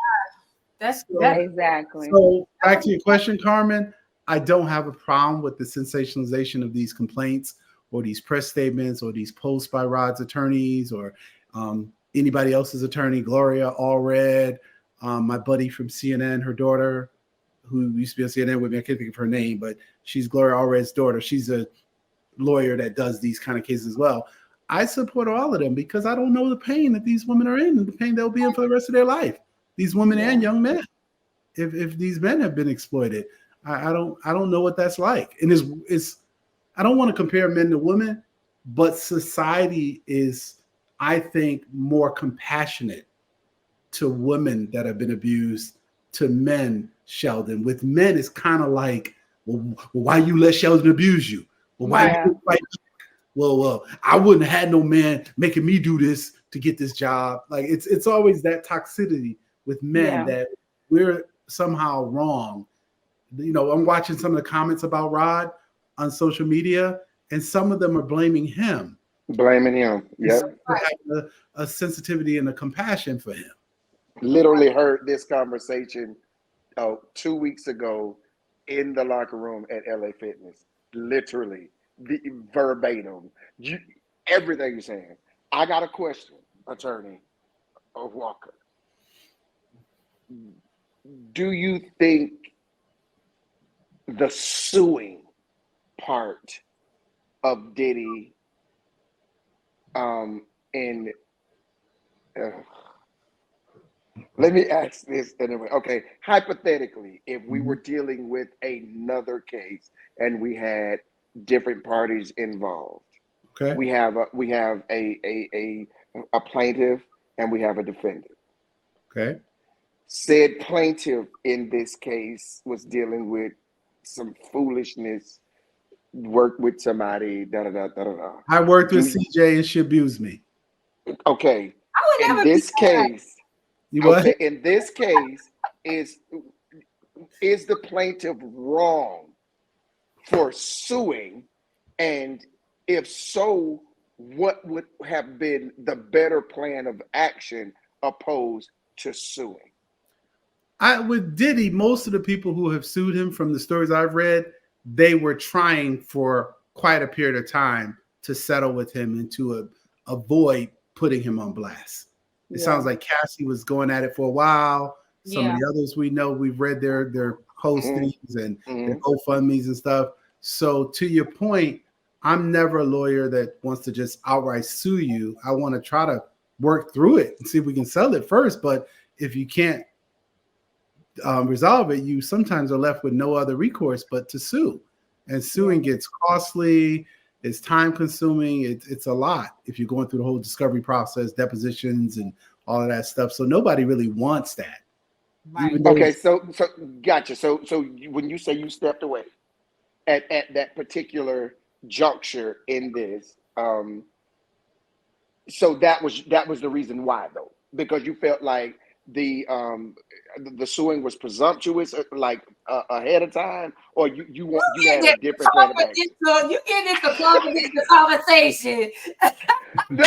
That's
exactly.
So back to your question, Carmen, I don't have a problem with the sensationalization of these complaints or these press statements or these posts by Rod's attorneys or anybody else's attorney, Gloria Allred, my buddy from CNN, her daughter, who used to be on CNN with me. I can't think of her name, but she's Gloria Allred's daughter. She's a lawyer that does these kind of cases as well. I support all of them because I don't know the pain that these women are in and the pain they'll be in for the rest of their life. These women and young men. If these men have been exploited, I don't know what that's like. And it's I don't want to compare men to women, but society is, I think, more compassionate to women that have been abused to men, Sheldon. With men, it's kind of like, well, why you let Sheldon abuse you? Well, why you fight? Well, I wouldn't have had no man making me do this to get this job. Like it's always that toxicity with men that we're somehow wrong. You know, I'm watching some of the comments about Rod on social media, and some of them are blaming him.
Blaming him. Yep.
Having a sensitivity and a compassion for him.
Literally heard this conversation 2 weeks ago in the locker room at LA Fitness. Literally, verbatim. Everything you're saying. I got a question, attorney Walker. Do you think the suing part of Diddy let me ask this anyway. Okay, hypothetically, if we were dealing with another case and we had different parties involved,
okay,
we have a plaintiff and we have a defendant.
Okay.
Said plaintiff in this case was dealing with some foolishness, worked with somebody,
I worked with CJ and she abused me.
Okay.
I would
in this case, in this case, is the plaintiff wrong for suing? And if so, what would have been the better plan of action opposed to suing?
With Diddy, most of the people who have sued him, from the stories I've read, they were trying for quite a period of time to settle with him and to avoid putting him on blast. It sounds like Cassie was going at it for a while. Some of the others we know, we've read their postings and their GoFundMes and stuff. So to your point, I'm never a lawyer that wants to just outright sue you. I want to try to work through it and see if we can sell it first. But if you can't resolve it, you sometimes are left with no other recourse but to sue. And suing gets costly. It's time consuming. It's a lot if you're going through the whole discovery process, depositions, and all of that stuff. So nobody really wants that.
Right.
Okay, so gotcha. So when you say you stepped away at that particular juncture in this, so that was the reason why, though, because you felt like the suing was presumptuous, like ahead of time, or you had a different plan of action.
You get into confidential conversation.
No,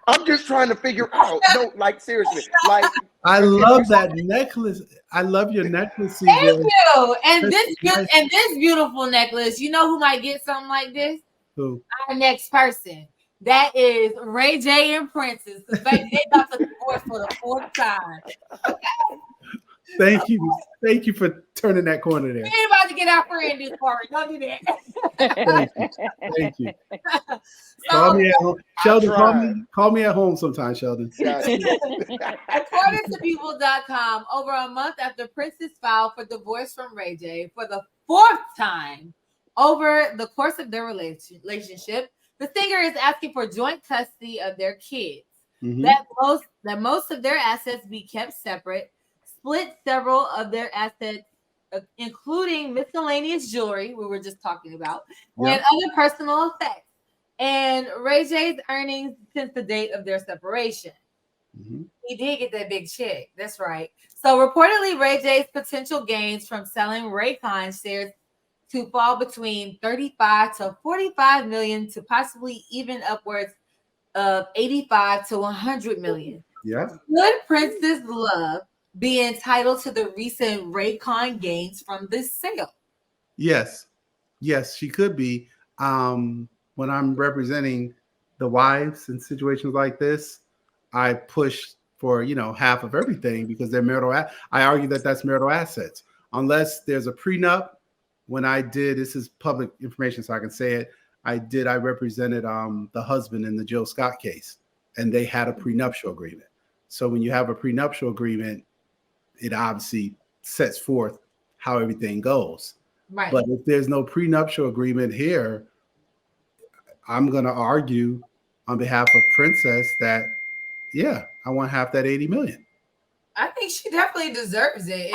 I'm just trying to figure out. No, like seriously, like
I love that necklace. I love your necklace.
Thank you. And
That's
this beautiful necklace. You know who might get something like this?
Who?
Our next person. That is Ray J and Princess. The fact they got to divorce for the 4th time.
Thank you for turning that corner there.
We ain't about to get our friend this part. Don't do that.
Thank you.
So,
Call me at home. Sheldon, call me at home sometime, Sheldon.
according to people.com, over a month after Princess filed for divorce from Ray J for the 4th time over the course of their relationship, the singer is asking for joint custody of their kids. That most of their assets be kept separate, split several of their assets, including miscellaneous jewelry we were just talking about, and other personal effects, and Ray J's earnings since the date of their separation. He did get that big check. That's right. So reportedly, Ray J's potential gains from selling Raycon shares to fall between 35 to 45 million to possibly even upwards of 85 to 100 million.
Yeah.
Could Princess Love be entitled to the recent Raycon gains from this sale?
Yes, she could be. When I'm representing the wives in situations like this, I push for half of everything because they're marital. I argue that that's marital assets, unless there's a prenup. When I did, this is public information, so I can say it. I represented the husband in the Jill Scott case, and they had a prenuptial agreement. So when you have a prenuptial agreement, it obviously sets forth how everything goes.
Right.
But if there's no prenuptial agreement here, I'm going to argue on behalf of Princess that, I want half that 80 million.
I think she definitely deserves it.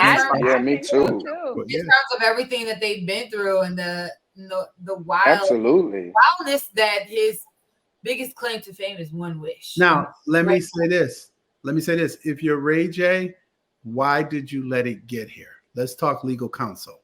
Me too.
In terms of everything that they've been through and the wildness that his biggest claim to fame is one wish.
Now, let me say this. If you're Ray J, why did you let it get here? Let's talk legal counsel.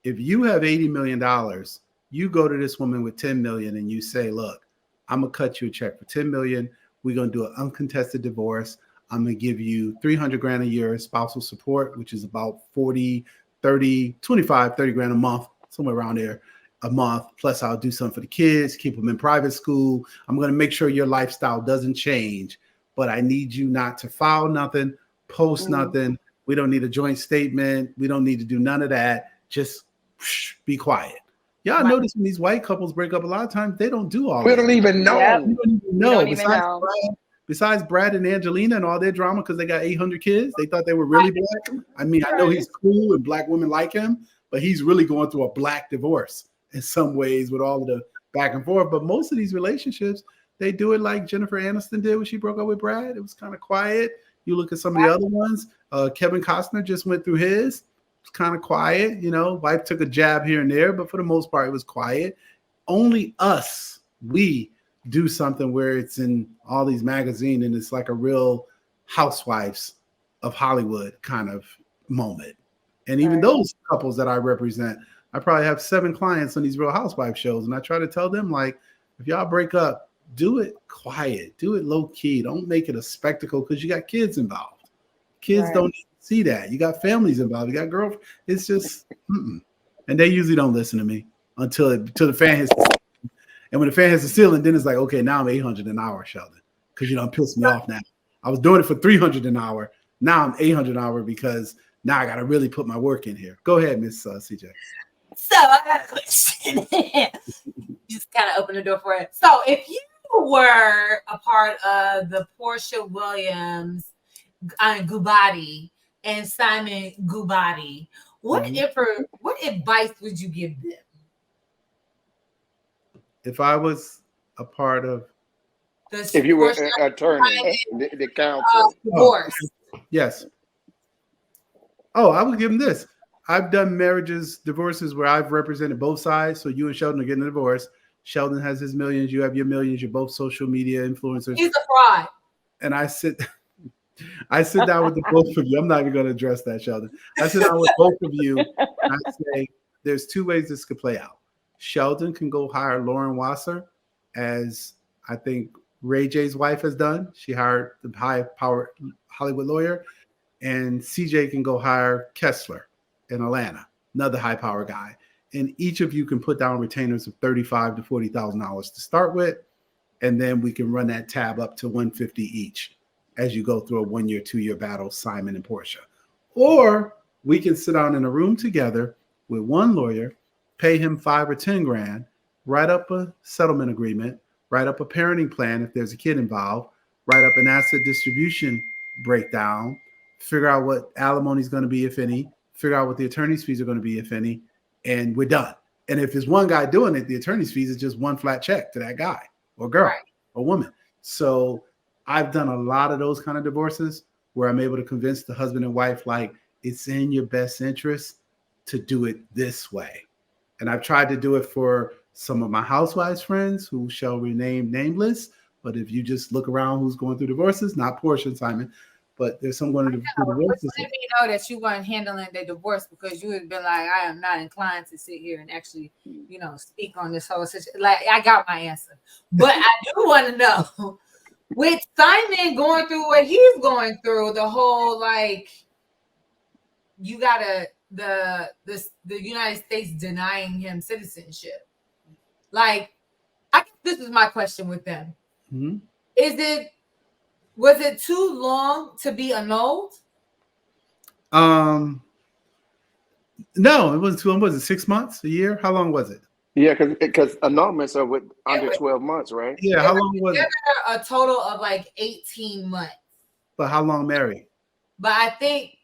If you have $80 million, you go to this woman with 10 million and you say, look, I'm going to cut you a check for 10 million. We're going to do an uncontested divorce. I'm going to give you 300 grand a year in spousal support, which is about 30 grand a month, somewhere around there a month. Plus I'll do something for the kids, keep them in private school. I'm going to make sure your lifestyle doesn't change, but I need you not to file nothing, post nothing. We don't need a joint statement. We don't need to do none of that. Just be quiet. Y'all notice when these white couples break up, a lot of times they don't do all that.
We don't even know.
We don't even know. Besides Brad and Angelina and all their drama because they got 800 kids, they thought they were really black. I mean, I know he's cool and black women like him, but he's really going through a black divorce in some ways with all of the back and forth. But most of these relationships, they do it like Jennifer Aniston did when she broke up with Brad. It was kind of quiet. You look at some of the other ones. Kevin Costner just went through his. It was kind of quiet. Wife took a jab here and there, but for the most part, it was quiet. Only us, we do something where it's in all these magazines and it's like a real Housewives of Hollywood kind of moment. And even those couples that I represent, I probably have 7 clients on these Real Housewife shows, and I try to tell them, like, if y'all break up, do it quiet, do it low key. Don't make it a spectacle because you got kids involved. Kids don't see that. You got families involved. You got girlfriends. It's just, and they usually don't listen to me until the fan hits the ceiling. And when the fan hits the ceiling, then it's like, okay, now I'm 800 an hour, Sheldon, because you don't piss me off now. I was doing it for 300 an hour. Now I'm 800 an hour because now I got to really put my work in here. Go ahead, Miss CJ.
So I got a question. Just kind of open the door for it. So if you were a part of the Portia Williams Gubati and Simon Gubati, what advice would you give them?
If I was a part of,
if you were an attorney, the counsel,
divorce.
Yes. Oh, I would give them this. I've done divorces where I've represented both sides. So you and Sheldon are getting a divorce. Sheldon has his millions. You have your millions. You're both social media influencers.
He's a fraud.
And I sit down with the both of you. I'm not even going to address that, Sheldon. I sit down with both of you. And I say, there's 2 ways this could play out. Sheldon can go hire Lauren Wasser, as I think Ray J's wife has done. She hired the high-powered Hollywood lawyer. And CJ can go hire Kessler in Atlanta, another high-power guy. And each of you can put down retainers of $35,000 to $40,000 to start with, and then we can run that tab up to $150 each as you go through a 1-year, 2-year battle, Simon and Portia. Or we can sit down in a room together with one lawyer, pay him $5,000 or $10,000, write up a settlement agreement, write up a parenting plan if there's a kid involved, write up an asset distribution breakdown, figure out what alimony is going to be, if any, figure out what the attorney's fees are going to be, if any, and we're done. And if there's one guy doing it, the attorney's fees is just one flat check to that guy or girl or woman. So I've done a lot of those kind of divorces where I'm able to convince the husband and wife, like, it's in your best interest to do it this way. And I've tried to do it for some of my housewives friends who shall remain nameless. But if you just look around who's going through divorces, not Portia and Simon, but there's someone who divorces.
Let me know that you weren't handling the divorce, because you would been like, I am not inclined to sit here and actually, speak on this whole situation. Like, I got my answer. But I do want to know, with Simon going through what he's going through, the whole, like, you gotta the United States denying him citizenship. Like, I guess this is my question with them.
Mm-hmm.
Was it too long to be annulled?
No, it wasn't too long. Was it 6 months, a year? How long was it?
Yeah, because annulments are with under 12 months, right?
Yeah, how long was it?
A total of like 18 months.
But how long married?
But I think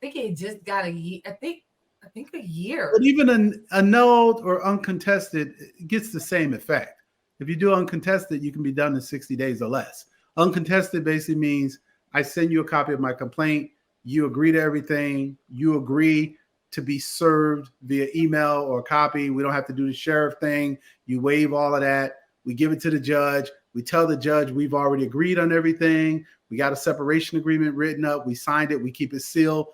it just got a year. I think a year.
But even an annulled or uncontested, it gets the same effect. If you do uncontested, you can be done in 60 days or less. Uncontested basically means I send you a copy of my complaint. You agree to everything. You agree to be served via email or copy. We don't have to do the sheriff thing. You waive all of that. We give it to the judge. We tell the judge we've already agreed on everything. We got a separation agreement written up. We signed it. We keep it sealed,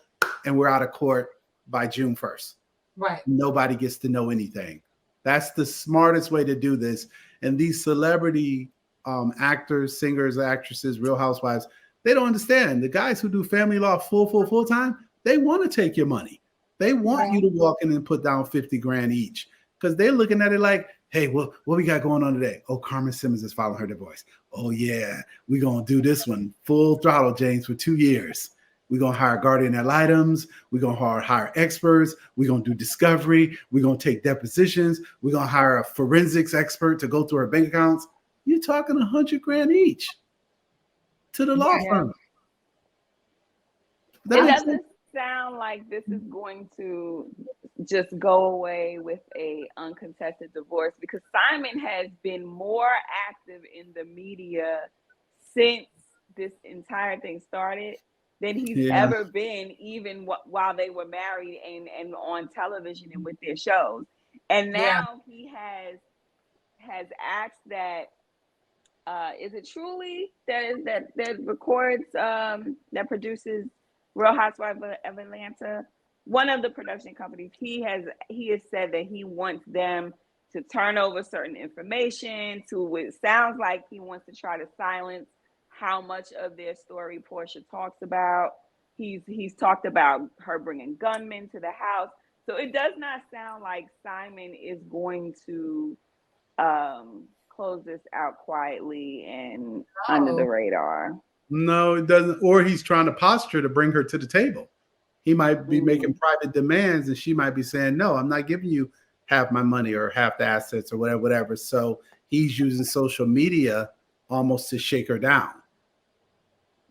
and we're out of court by June 1st.
Right.
Nobody gets to know anything. That's the smartest way to do this. And these celebrity actors, singers, actresses, Real Housewives, they don't understand. The guys who do family law full time, they want to take your money. They want you to walk in and put down $50,000 each, because they're looking at it like, hey, what we got going on today? Oh, Carmen Simmons is filing her divorce. Oh, yeah, we're going to do this one full throttle, James, for 2 years. We're going to hire guardian ad litems. We're going to hire experts. We're going to do discovery. We're going to take depositions. We're going to hire a forensics expert to go through her bank accounts. You're talking $100,000 each to the law firm.
It doesn't sound like this is going to just go away with a uncontested divorce, because Simon has been more active in the media since this entire thing started than he's ever been, even while they were married and on television and with their shows. And now he has asked that, is it Truly that records, that produces Real Housewives of Atlanta? one of the production companies, he has said that he wants them to turn over certain information to, it sounds like he wants to try to silence how much of their story Portia talks about. He's talked about her bringing gunmen to the house. So it does not sound like Simon is going to close this out quietly and under the radar.
No, it doesn't. Or he's trying to posture to bring her to the table. He might be making private demands, and she might be saying, "No, I'm not giving you half my money or half the assets or whatever." So he's using social media almost to shake her down,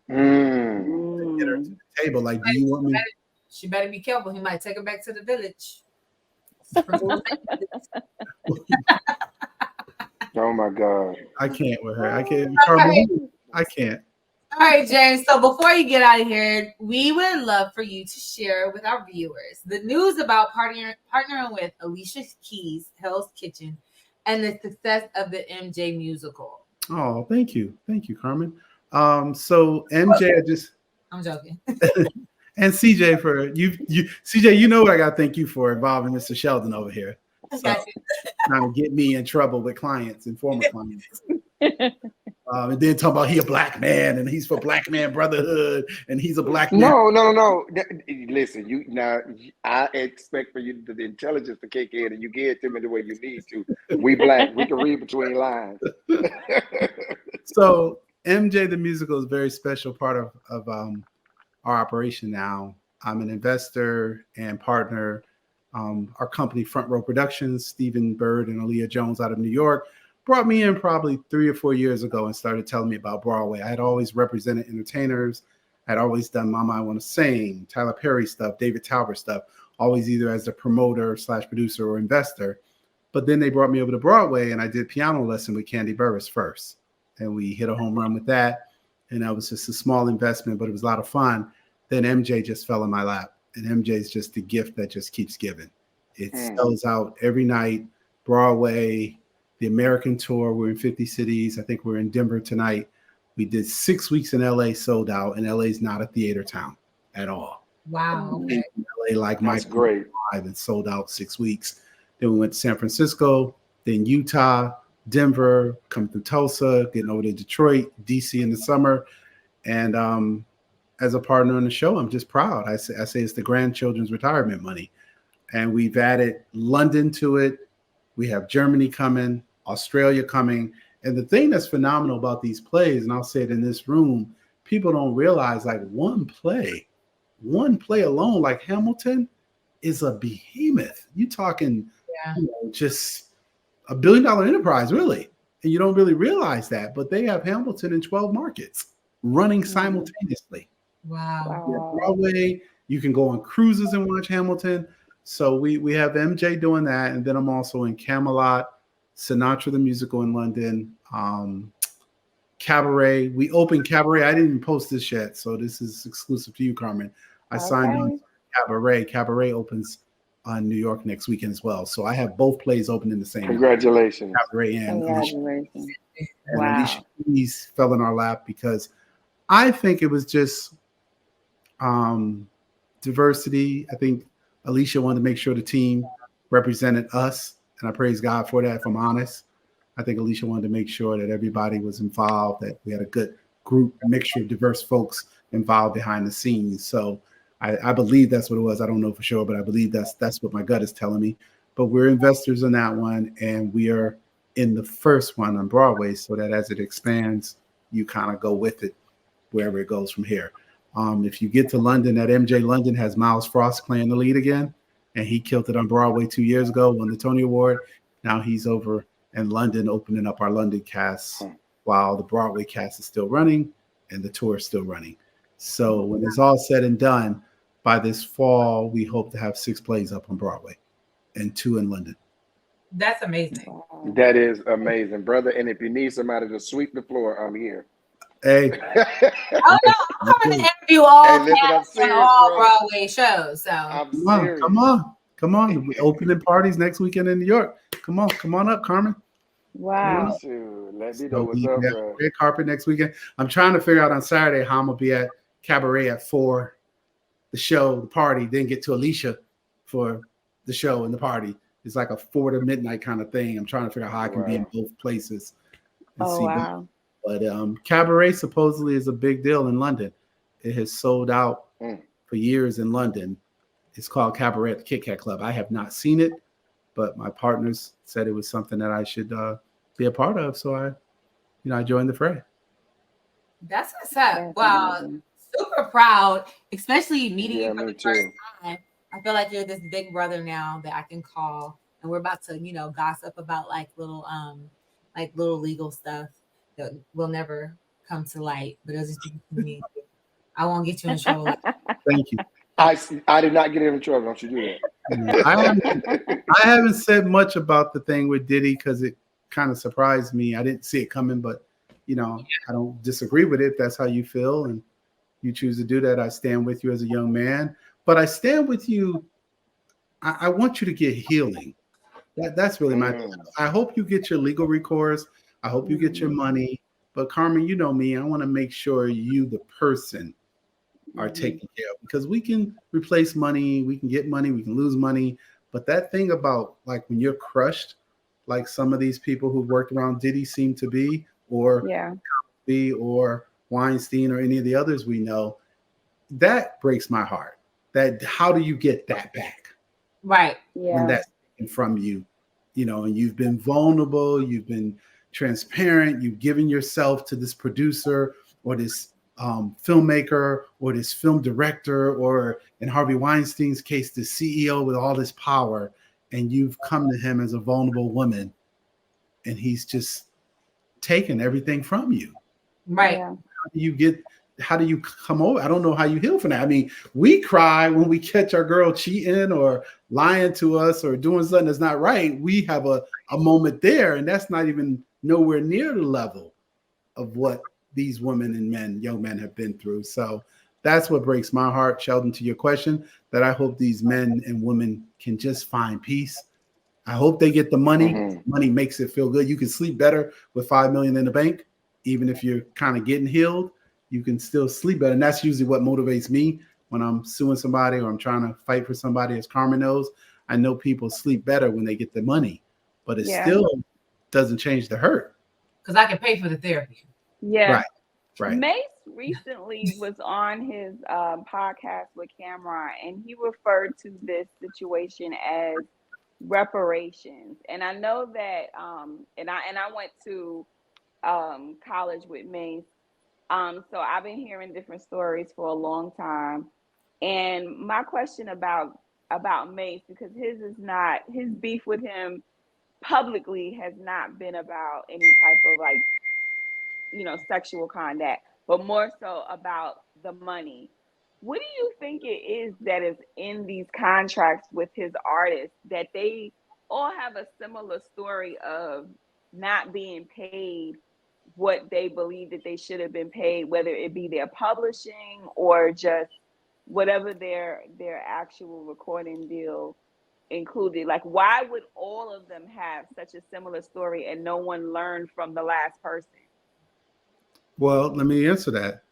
to get her to the table. Like, do you want me?
She better be careful. He might take her back to the village.
Oh my God.
I can't with her. I can't. I can't.
All right, James. So before you get out of here, we would love for you to share with our viewers the news about partnering with Alicia Keys, Hell's Kitchen, and the success of the MJ musical.
Oh, thank you, Carmen. So MJ,
I'm joking.
And CJ for you. CJ, you know what I got to thank you for involving Mr. Sheldon over here. So, trying to get me in trouble with clients and former clients. And then talking about he a black man and he's for Black Man Brotherhood and he's a black man.
No. Listen, I expect for you the intelligence to kick in and you give it to me the way you need to. We black, we can read between lines.
So MJ the musical is a very special part of our operation now. I'm an investor and partner. Our company, Front Row Productions, Stephen Bird and Aaliyah Jones out of New York, brought me in probably 3 or 4 years ago and started telling me about Broadway. I had always represented entertainers. I'd always done Mama I Want to Sing, Tyler Perry stuff, David Talbot stuff, always either as a promoter / producer or investor. But then they brought me over to Broadway and I did piano lesson with Candy Burris first. And we hit a home run with that. And that was just a small investment, but it was a lot of fun. Then MJ just fell in my lap. And MJ is just the gift that just keeps giving. It sells out every night. Broadway, the American tour, we're in 50 cities. I think we're in Denver tonight. We did 6 weeks in LA, sold out, and LA is not a theater town at all.
Wow.
In LA, like
That's great.
And sold out 6 weeks. Then we went to San Francisco, then Utah, Denver, come through Tulsa, getting over to Detroit, DC in the summer. And as a partner on the show, I'm just proud. I say it's the grandchildren's retirement money. And we've added London to it. We have Germany coming, Australia coming. And the thing that's phenomenal about these plays, and I'll say it in this room, people don't realize like one play alone, like Hamilton, is a behemoth. You're talking just $1 billion enterprise, really. And you don't really realize that, but they have Hamilton in 12 markets running simultaneously.
Wow.
Broadway, you can go on cruises and watch Hamilton. So we have MJ doing that. And then I'm also in Camelot, Sinatra the Musical in London, Cabaret. We opened Cabaret. I didn't even post this yet. So this is exclusive to you, Carmen. I signed on to Cabaret. Cabaret opens on New York next weekend as well. So I have both plays open in the same
Congratulations.
Cabaret and
Congratulations.
Alicia Keys fell in our lap because I think it was just diversity. I think Alicia wanted to make sure the team represented us, and I praise God for that, if I'm honest. I think Alicia wanted to make sure that everybody was involved, that we had a good group, mixture of diverse folks involved behind the scenes. So I believe that's what it was. I don't know for sure, but I believe that's what my gut is telling me. But we're investors in that one, and we are in the first one on Broadway, so that as it expands, you kind of go with it wherever it goes from here. If you get to London, that MJ London has Miles Frost playing the lead again, and he killed it on Broadway 2 years ago, won the Tony Award. Now he's over in London opening up our London cast while the Broadway cast is still running and the tour is still running. So when it's all said and done, by this fall, we hope to have 6 plays up on Broadway and 2 in London.
That's amazing.
That is amazing, brother. And if you need somebody to sweep the floor, I'm here.
Hey.
Oh no, I'm coming to interview all cast on all Broadway shows. So
come on. We're opening parties next weekend in New York. Come on up, Carmen.
Wow.
Let me know what's up, bro.
Red carpet next weekend. I'm trying to figure out on Saturday how I'm gonna be at Cabaret at 4. the show, the party, then get to Alicia for the show and the party. It's like a 4 to midnight kind of thing. I'm trying to figure out how I can be in both places and
Oh
see both.
wow.
But Cabaret supposedly is a big deal in London. It has sold out for years in London. It's called Cabaret at the Kit Kat Club. I have not seen it, but my partners said it was something that I should be a part of. So I joined the fray.
That's what's up.
That's
Well,
amazing.
super proud, especially meeting you for
me
the first
too.
time. I feel like you're this big brother now that I can call, and we're about to, gossip about like little legal stuff that will never come to light, but it'll just be me. I won't get you in trouble.
Thank you.
I did not get in trouble. Don't you do
that. I haven't said much about the thing with Diddy because it kind of surprised me. I didn't see it coming, but I don't disagree with it. If that's how you feel and you choose to do that, I stand with you as a young man. But I stand with you. I want you to get healing. That's really my. I hope you get your legal recourse. I hope you get your money. But Carmen, you know me. I want to make sure you, the person, are taken care of, because we can replace money, we can get money, we can lose money. But that thing about like when you're crushed, like some of these people who worked around Diddy seem to be, or Weinstein, or any of the others we know, that breaks my heart. That how do you get that back?
Right.
When that's taken from you, and you've been vulnerable, you've been transparent, you've given yourself to this producer or this filmmaker or this film director, or in Harvey Weinstein's case, the CEO with all this power, and you've come to him as a vulnerable woman, and he's just taken everything from you.
Right.
How do you come over? I don't know how you heal from that. I mean, we cry when we catch our girl cheating or lying to us or doing something that's not right. We have a moment there, and that's not even nowhere near the level of what these women and young men have been through. So that's what breaks my heart, Sheldon, to your question, that I hope these men and women can just find peace. I hope they get the money. Money makes it feel good. You can sleep better with $5 million in the bank. Even if you're kind of getting healed, you can still sleep better. And that's usually what motivates me when I'm suing somebody or I'm trying to fight for somebody. As Carmen knows, I know people sleep better when they get the money, but it still doesn't change the hurt.
Because I can pay for the therapy.
Yeah.
Right.
Mace recently was on his podcast with Cameron, and he referred to this situation as reparations. And I know that and I went to college with Mace. So I've been hearing different stories for a long time. And my question about Mace, because his beef with him publicly has not been about any type of like, sexual conduct, but more so about the money. What do you think it is that is in these contracts with his artists that they all have a similar story of not being paid what they believe that they should have been paid, whether it be their publishing or just whatever their actual recording deal included? Like, why would all of them have such a similar story and no one learned from the last person?
Well, let me answer that.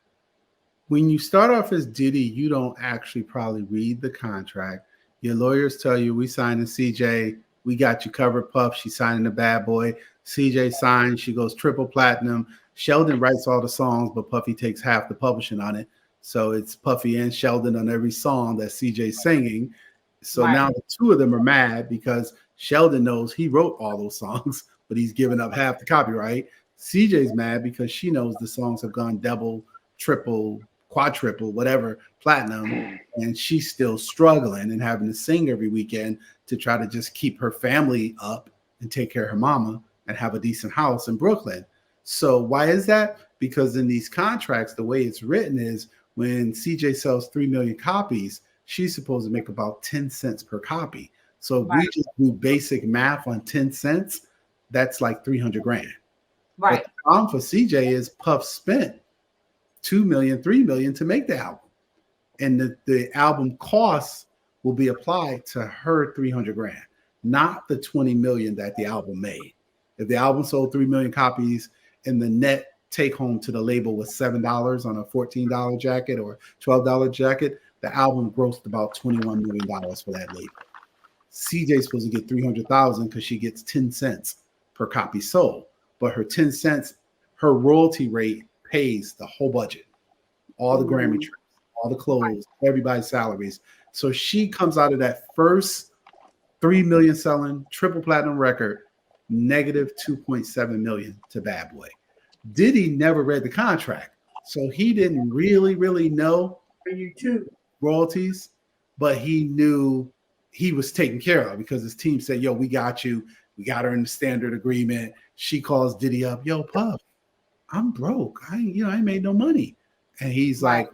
When you start off as Diddy, you don't actually probably read the contract. Your lawyers tell you, we signed a CJ, we got you covered, Puff. She's signing the Bad Boy. CJ signs, she goes triple platinum. Sheldon writes all the songs, but Puffy takes half the publishing on it. So it's Puffy and Sheldon on every song that CJ's singing. So now the two of them are mad because Sheldon knows he wrote all those songs, but he's giving up half the copyright. CJ's mad because she knows the songs have gone double, triple, quadruple, whatever, platinum, and she's still struggling and having to sing every weekend to try to just keep her family up and take care of her mama and have a decent house in Brooklyn. So why is that? Because in these contracts, the way it's written is when CJ sells 3 million copies, she's supposed to make about 10 cents per copy. So if we just do basic math on 10 cents, that's like 300 grand.
Right.
But the problem for CJ is Puff spent 2 million, 3 million to make the album. And the album costs will be applied to her 300 grand, not the 20 million that the album made. If the album sold 3 million copies and the net take home to the label was $7 on a $14 jacket or $12 jacket, The album grossed about $21 million for that label. CJ's supposed to get 300,000 because she gets 10 cents per copy sold, but her 10 cents, her royalty rate pays the whole budget, all the Grammy trips, all the clothes, everybody's salaries. So she comes out of that first 3 million selling triple platinum record, negative 2.7 million to Bad Boy. Diddy never read the contract, so he didn't really know royalties, but he knew he was taken care of because his team said, yo, we got you. We got her in the standard agreement. She calls Diddy up, yo, Puff, I'm broke. I ain't made no money. And he's like,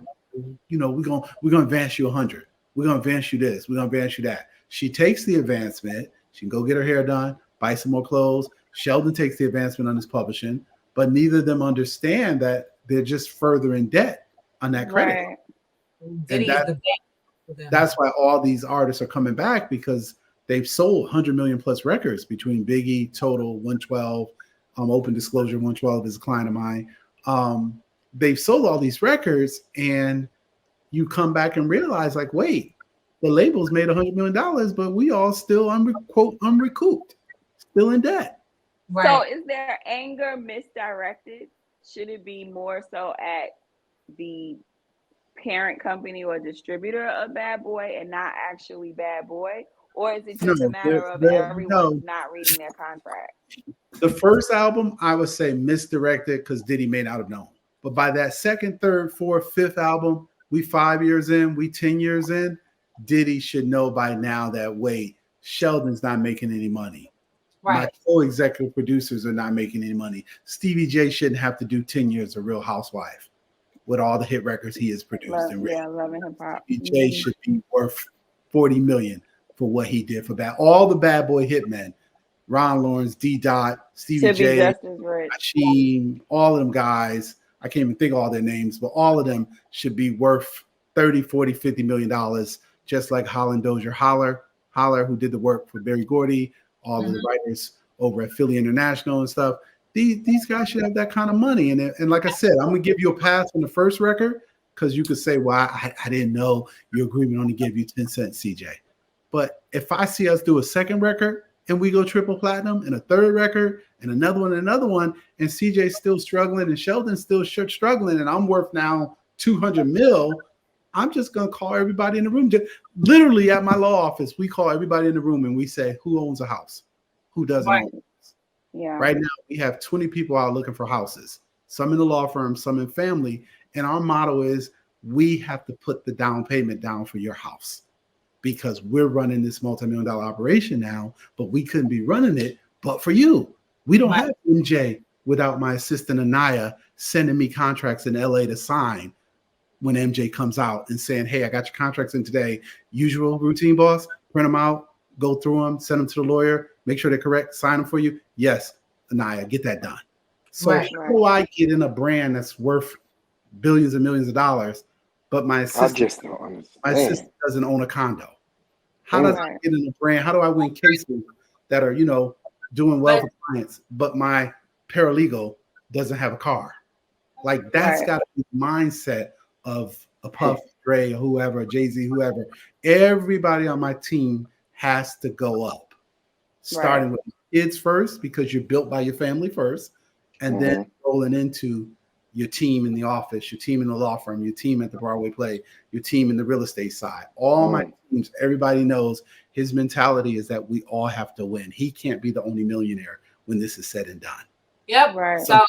we're gonna advance you 100. We're gonna advance you this. We're gonna advance you that. She takes the advancement. She can go get her hair done, buy some more clothes. Sheldon takes the advancement on his publishing, but neither of them understand that they're just further in debt on that credit. And that's why all these artists are coming back, because they've sold 100 million plus records between Biggie, Total, 112, Open Disclosure, 112 is a client of mine. They've sold all these records, and you come back and realize, like, wait, the labels made $100 million, but we all still unrecouped, still in debt.
Right. So is their anger misdirected? Should it be more so at the parent company or distributor of Bad Boy and not actually Bad Boy? Or is it just a matter of everyone not reading their contract?
The first album, I would say misdirected because Diddy may not have known. But by that second, third, fourth, fifth album, we 5 years in, we 10 years in, Diddy should know by now that, wait, Sheldon's not making any money. Right. My co-executive producers are not making any money. Stevie J shouldn't have to do 10 years of Real Housewife with all the hit records he has produced.
Loving Hip Hop.
Stevie J should be worth $40 million for what he did for all the Bad Boy hitmen. Ron Lawrence, D. Dot, Stevie J, Machine, all of them guys. I can't even think of all their names, but all of them should be worth 30, 40, $50 million, just like Holland Dozier Holler, who did the work for Berry Gordy, all of the writers over at Philly International and stuff. These guys should have that kind of money. And like I said, I'm going to give you a pass on the first record because you could say, well, I didn't know your agreement only gave you 10 cents, CJ. But if I see us do a second record and we go triple platinum, and a third record and another one, and CJ's still struggling and Sheldon's still struggling, and I'm worth now 200 mil, I'm just going to call everybody in the room. Literally at my law office, we call everybody in the room and we say, who owns a house? Who doesn't own a house? Yeah. Right now, we have 20 people out looking for houses, some in the law firm, some in family. And our motto is, we have to put the down payment down for your house because we're running this multi-million-dollar operation now, but we couldn't be running it but for you. We don't have MJ without my assistant Anaya sending me contracts in LA to sign when MJ comes out and saying, hey, I got your contracts in today. Usual routine, boss. Print them out, go through them, send them to the lawyer, make sure they're correct, sign them for you. Yes, Anaya, get that done. So how do I get in a brand that's worth billions and millions of dollars, but my assistant doesn't own a condo? How does I get in a brand? How do I win cases that are, doing well for clients, but my paralegal doesn't have a car? Like, that's got to be the mindset of a Puff, Dre, or whoever, Jay-Z, whoever. Everybody on my team has to go up, starting with kids first, because you're built by your family first, and then rolling into your team in the office, your team in the law firm, your team at the Broadway play, your team in the real estate side. All my teams, everybody knows his mentality is that we all have to win. He can't be the only millionaire when this is said and done.
Yep. Right. So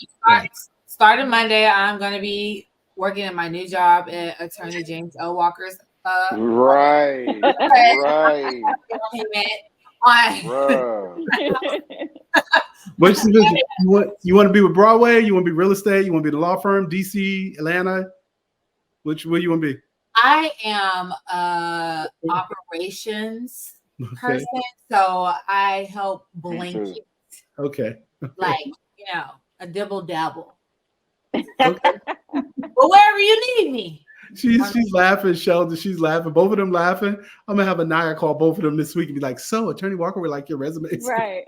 starting Monday, I'm going to be working at my new job at Attorney James O. Walker's.
Right.
What's the vision? You want to be with Broadway? You want to be real estate? You want to be the law firm? DC, Atlanta? Where you want to be?
I am a operations person, so I help blanket.
Okay.
Like, a dibble dabble. Okay. But wherever you need me.
She's laughing, Sheldon. She's laughing. Both of them laughing. I'm gonna have Anaya call both of them this week and be like, "So, Attorney Walker would like your resumes."
Right.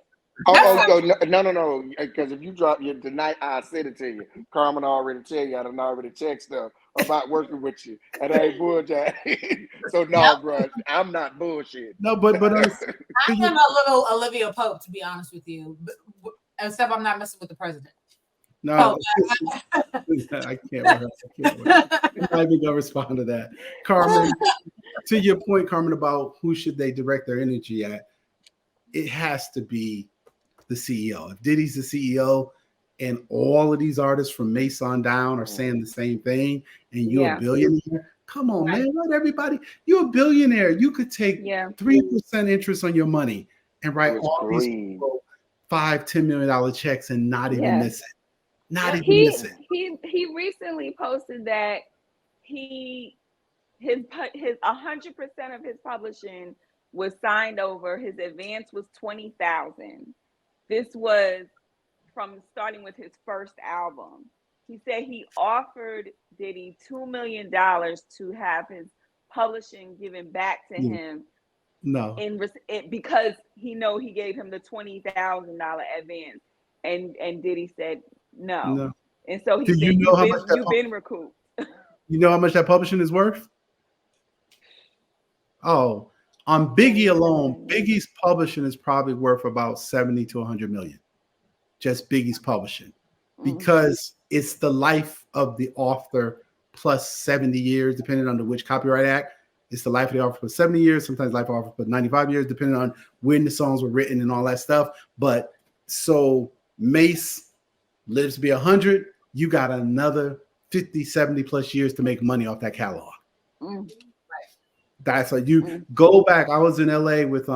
No. Because if you drop your tonight, I'll send it to you. Carmen already tell you. I done already text stuff about working with you. And I ain't bullshit. So no, bro, I'm not bullshit.
No, but
I am a little Olivia Pope, to be honest with you. Except I'm not messing with the president.
no, I can't. I'm not even gonna respond to that, Carmen. To your point, Carmen, about who should they direct their energy at, it has to be the CEO. If Diddy's the CEO and all of these artists from Mason down are saying the same thing, and you're a billionaire, come on, man, let everybody, you're a billionaire. You could take 3% interest on your money and write all these people $5-10 million checks and not even miss it. Not even miss it.
He recently posted that his 100% of his publishing was signed over. His advance was $20,000. This was from starting with his first album. He said he offered Diddy $2 million to have his publishing given back to him.
No,
because he gave him the $20,000 advance, and Diddy said no. And so he said, "You've been recouped."
You know how much that publishing is worth? Oh, on Biggie alone, Biggie's publishing is probably worth about 70 to 100 million. Just Biggie's publishing, because it's the life of the author plus 70 years, depending on which Copyright Act. It's the life of the author for 70 years, sometimes life of the author for 95 years, depending on when the songs were written and all that stuff. But so Mace lives to be 100, you got another 50, 70 plus years to make money off that catalog. That's like you go back. I was in LA with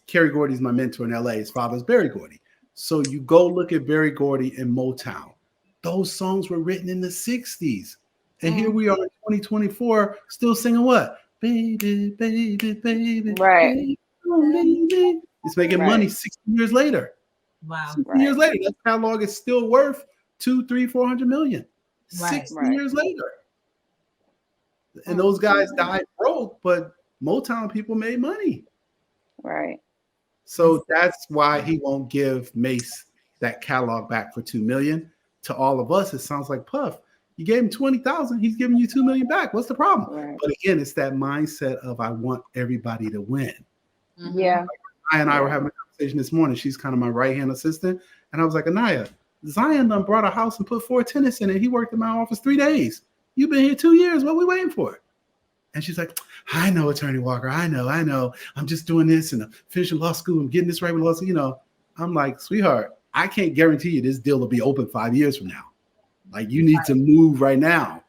Kerry Gordy's my mentor in LA. His father's Berry Gordy. So you go look at Berry Gordy and Motown. Those songs were written in the 60s. And here we are in 2024 still singing what? Baby, baby, baby.
Right.
Baby, baby. It's making money 60 years later.
Wow.
60 years later, that catalog is still worth 200, 300, 400 million. 60 years later. And those guys died broke, but Motown people made money.
Right.
So that's why he won't give Mace that catalog back for $2 million. To all of us, it sounds like Puff. You gave him 20,000, he's giving you $2 million back. What's the problem?
Right.
But again, it's that mindset of I want everybody to win.
Yeah.
Anaya and I were having a conversation this morning. She's kind of my right-hand assistant. And I was like, Anaya, Zion done brought a house and put 4 tenants in it. He worked in my office 3 days. You've been here 2 years. What are we waiting for? And she's like, I know, Attorney Walker. I know. I'm just doing this and finishing law school and getting this right with law school. You know, I'm like, sweetheart, I can't guarantee you this deal will be open 5 years from now. Like, you need to move right now.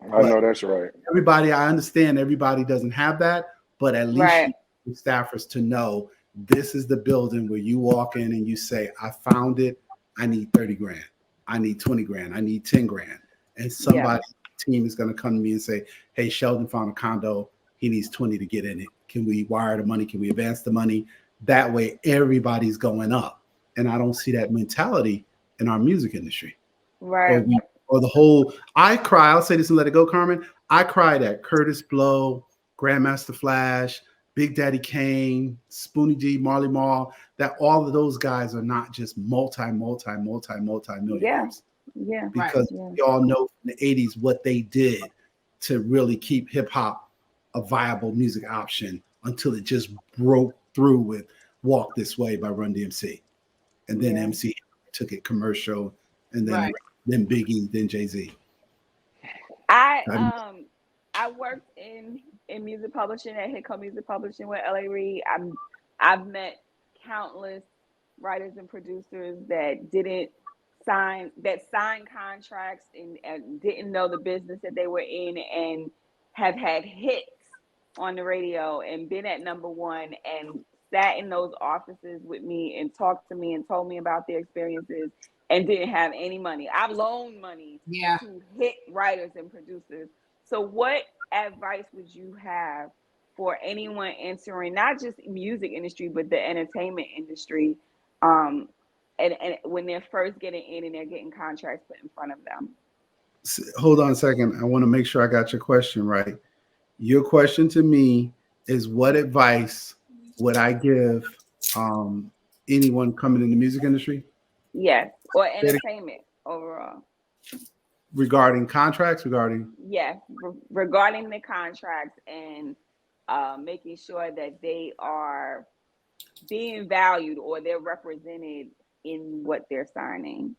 I know that's right.
Everybody, I understand everybody doesn't have that, but at least staffers to know this is the building where you walk in and you say, I found it. I need 30 grand. I need 20 grand. I need 10 grand. And somebody team is going to come to me and say, hey, Sheldon found a condo. He needs 20 to get in it. Can we wire the money? Can we advance the money? That way everybody's going up. And I don't see that mentality in our music industry.
Right.
Or the whole, I cry, I'll say this and let it go, Carmen. I cried at Curtis Blow, Grandmaster Flash, Big Daddy Kane, Spoonie D, Marley Marl, that all of those guys are not just multi-millionaires.
Yeah.
Because we all know from the 80s what they did to really keep hip hop a viable music option until it just broke through with Walk This Way by Run DMC. And then MC took it commercial, and then Biggie, then Jay-Z.
I worked in music publishing at Hitco Music Publishing with L.A. Reid. I've met countless writers and producers that signed contracts and didn't know the business that they were in, and have had hits on the radio and been at number one and sat in those offices with me and talked to me and told me about their experiences and didn't have any money. I've loaned money to hit writers and producers. So what advice would you have for anyone entering not just music industry, but the entertainment industry, and when they're first getting in and they're getting contracts put in front of them?
Hold on a second. I want to make sure I got your question right. Your question to me is, what advice would I give anyone coming in the music industry?
Yes, or entertainment overall.
Regarding contracts, regarding
Yes, regarding the contracts and making sure that they are being valued or they're represented in what they're signing.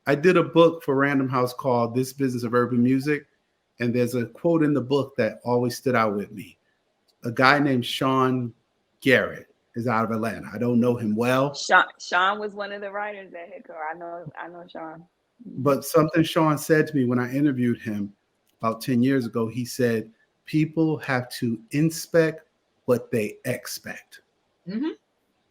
I did a book for Random House called This Business of Urban Music, and there's a quote in the book that always stood out with me. A guy named Sean Garrett is out of Atlanta. I don't know him well.
Sean was one of the writers at Hitco. I know Sean.
But something Sean said to me when I interviewed him about 10 years ago, he said, people have to inspect what they expect.
Mm-hmm.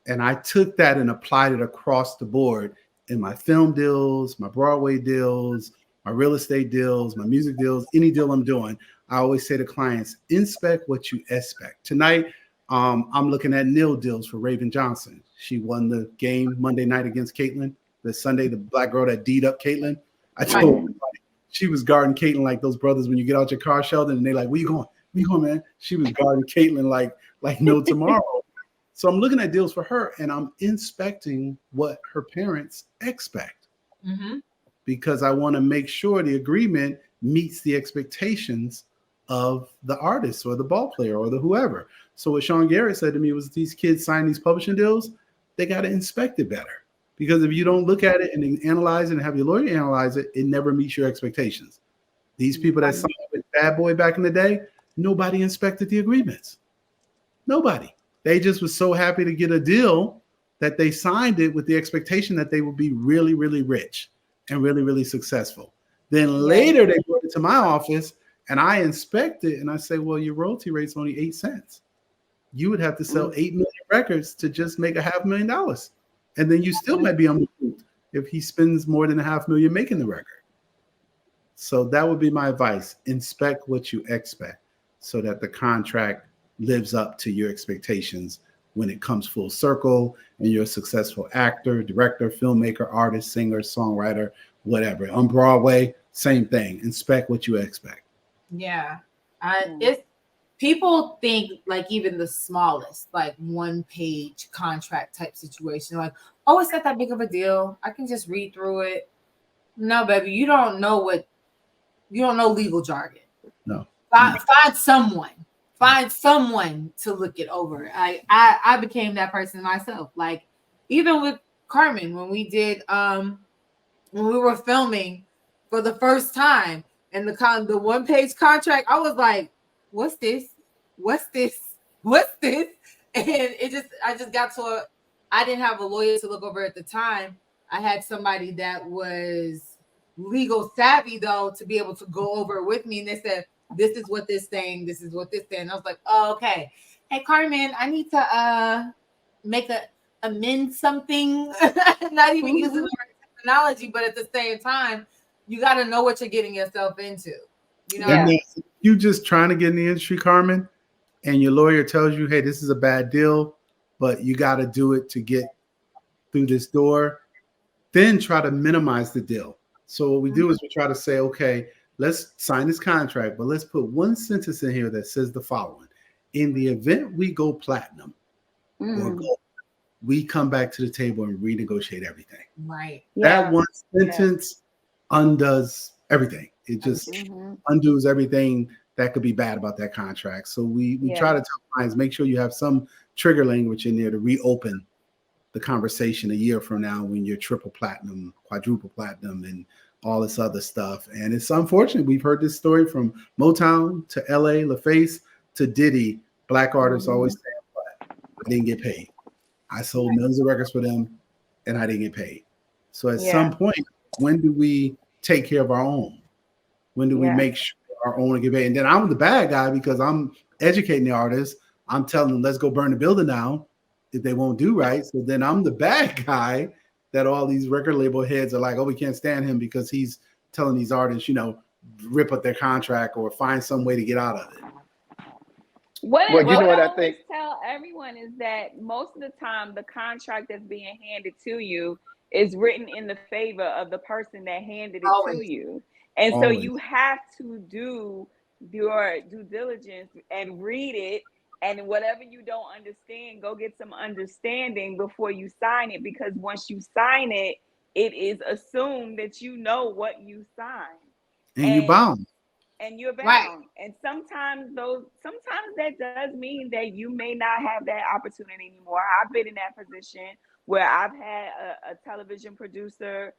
And I took that and applied it across the board in my film deals, my Broadway deals, my real estate deals, my music deals, any deal I'm doing. I always say to clients, inspect what you expect. Tonight, I'm looking at nil deals for Raven Johnson. She won the game Monday night against Caitlin. The Sunday, the black girl that D'd up Caitlin. I told everybody she was guarding Caitlin like those brothers when you get out your car, Sheldon, and they like, where you going? Where you going, man? She was guarding Caitlin like no tomorrow. So I'm looking at deals for her and I'm inspecting what her parents expect because I want to make sure the agreement meets the expectations of the artist or the ball player or the whoever. So what Sean Garrett said to me was these kids sign these publishing deals, they got to inspect it better. Because if you don't look at it and analyze it and have your lawyer analyze it, it never meets your expectations. These people that signed with Bad Boy back in the day, nobody inspected the agreements. Nobody. They just was so happy to get a deal that they signed it with the expectation that they would be really, really rich and really, really successful. Then later they brought it to my office and I inspect it and I say, well, your royalty rate's only 8 cents. You would have to sell 8 million records to just make $500,000. And then you still might be on the hook if he spends more than $500,000 making the record. So that would be my advice. Inspect what you expect so that the contract lives up to your expectations when it comes full circle and you're a successful actor, director, filmmaker, artist, singer, songwriter, whatever. On Broadway, same thing. Inspect what you expect.
Yeah. It's people think like even the smallest, like 1-page contract type situation, like, oh, it's not that big of a deal. I can just read through it. No, baby, you don't know legal jargon.
No.
Find someone to look it over. I became that person myself. Like even with Carmen, when we did when we were filming for the first time and the 1-page contract, I was like, what's this? And I just got to I didn't have a lawyer to look over at the time. I had somebody that was legal savvy though to be able to go over it with me. And they said, this is what this saying. This is what this saying. I was like, oh, okay. Hey, Carmen, I need to amend something. Not even using the right terminology, but at the same time, you got to know what you're getting yourself into. You know,
you just trying to get in the industry, Carmen, and your lawyer tells you, hey, this is a bad deal, but you got to do it to get through this door. Then try to minimize the deal. So what we do is we try to say, okay, let's sign this contract, but let's put one sentence in here that says the following. In the event we go platinum or gold, we come back to the table and renegotiate everything.
Right.
That one sentence undoes everything. It just undoes everything that could be bad about that contract. So we try to tell clients, make sure you have some trigger language in there to reopen the conversation a year from now when you're triple platinum, quadruple platinum, and all this other stuff. And it's unfortunate. We've heard this story from Motown to LA, LaFace to Diddy. Black artists always say, I didn't get paid. I sold millions of records for them and I didn't get paid. So at some point, when do we take care of our own? When do we make sure our own get paid? And then I'm the bad guy because I'm educating the artists. I'm telling them, let's go burn the building down if they won't do right. So then I'm the bad guy that all these record label heads are like, oh, we can't stand him because he's telling these artists, rip up their contract or find some way to get out of it.
What I think tell everyone is that most of the time the contract that's being handed to you is written in the favor of the person that handed it to you. And so you have to do your due diligence and read it And whatever you don't understand, go get some understanding before you sign it, because once you sign it, it is assumed that you know what you signed.
And you bound.
And you're
Right.
bound. And sometimes that does mean that you may not have that opportunity anymore. I've been in that position where I've had a television producer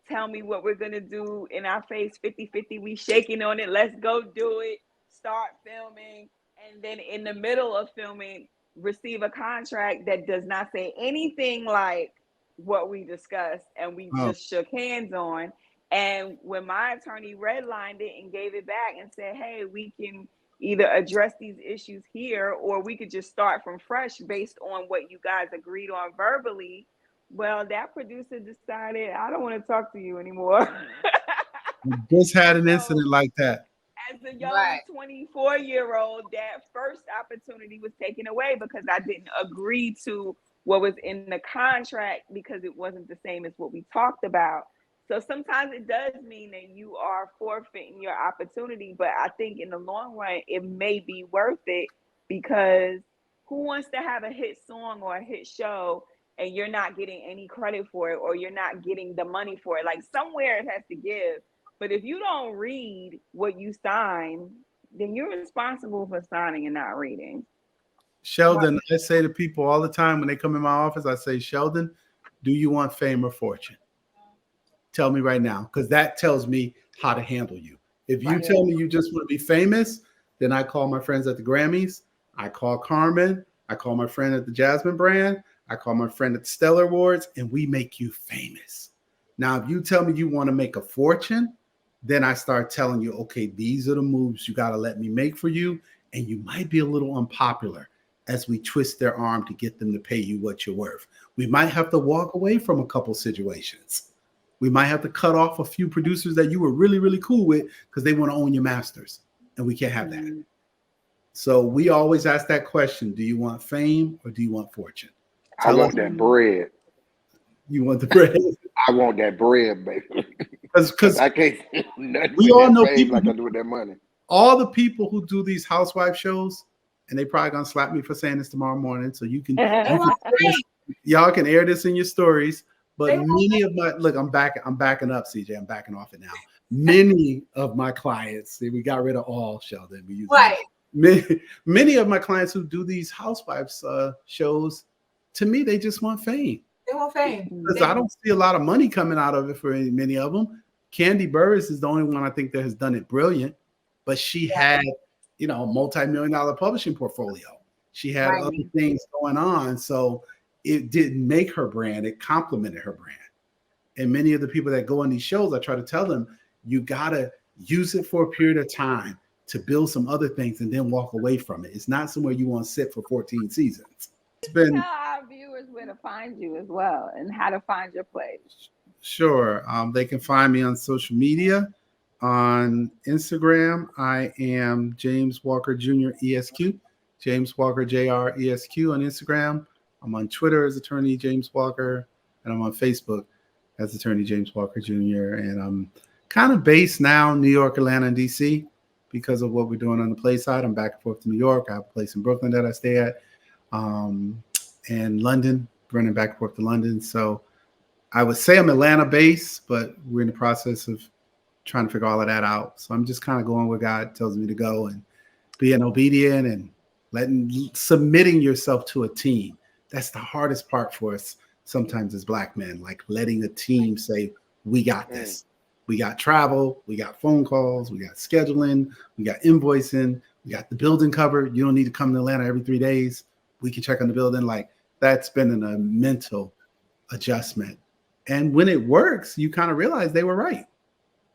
tell me what we're going to do in our face, 50-50, we shaking on it, let's go do it, start filming, and then in the middle of filming receive a contract that does not say anything like what we discussed and we just shook hands on. And when my attorney redlined it and gave it back and said, hey, we can either address these issues here or we could just start from fresh based on what you guys agreed on verbally. Well, that producer decided, I don't want to talk to you anymore.
Just had an incident like that.
As a young 24-year-old, that first opportunity was taken away because I didn't agree to what was in the contract because it wasn't the same as what we talked about. So sometimes it does mean that you are forfeiting your opportunity, but I think in the long run, it may be worth it, because who wants to have a hit song or a hit show and you're not getting any credit for it, or you're not getting the money for it? Like, somewhere it has to give. But if you don't read what you sign, then you're responsible for signing and not reading.
Sheldon, I say to people all the time when they come in my office, I say, Sheldon, do you want fame or fortune? Tell me right now, because that tells me how to handle you. If you tell me you just want to be famous, then I call my friends at the Grammys. I call Carmen. I call my friend at the Jasmine brand. I call my friend at the Stellar Awards, and we make you famous. Now, if you tell me you want to make a fortune, then I start telling you, okay, these are the moves you got to let me make for you. And you might be a little unpopular as we twist their arm to get them to pay you what you're worth. We might have to walk away from a couple situations. We might have to cut off a few producers that you were really, really cool with because they want to own your masters. And we can't have that. So we always ask that question. Do you want fame or do you want fortune?
I want that bread.
You want the bread?
I want that bread, baby.
Because
I can't nothing
we all know people
like I do with that money.
All the people who do these housewife shows, and they probably gonna slap me for saying this tomorrow morning, so y'all can air this in your stories. But many of my I'm backing up, CJ. I'm backing off it now. Many of my clients, see, we got rid of all, Sheldon. We use many of my clients who do these housewives shows, to me, they just want fame.
They want fame.
Because I don't see a lot of money coming out of it for many of them. Candy Burris is the only one I think that has done it brilliant, but she had, a multi-million-dollar publishing portfolio. She had other things going on, so it didn't make her brand; it complemented her brand. And many of the people that go on these shows, I try to tell them, you gotta use it for a period of time to build some other things, and then walk away from it. It's not somewhere you want to sit for 14 seasons. It's been.
Tell our viewers where to find you as well and how to find your place.
Sure. They can find me on social media. On Instagram, I am James Walker Jr. ESQ, James Walker Jr. ESQ on Instagram. I'm on Twitter as Attorney James Walker, and I'm on Facebook as Attorney James Walker Jr. And I'm kind of based now in New York, Atlanta, and DC because of what we're doing on the play side. I'm back and forth to New York. I have a place in Brooklyn that I stay at, and London, running back and forth to London. So I would say I'm Atlanta based, but we're in the process of trying to figure all of that out. So I'm just kind of going where God tells me to go and being obedient and submitting yourself to a team. That's the hardest part for us sometimes as Black men, like letting a team say, we got this. We got travel, we got phone calls, we got scheduling, we got invoicing, we got the building covered. You don't need to come to Atlanta every 3 days. We can check on the building. Like, that's been a mental adjustment. And when it works, you kind of realize they were right.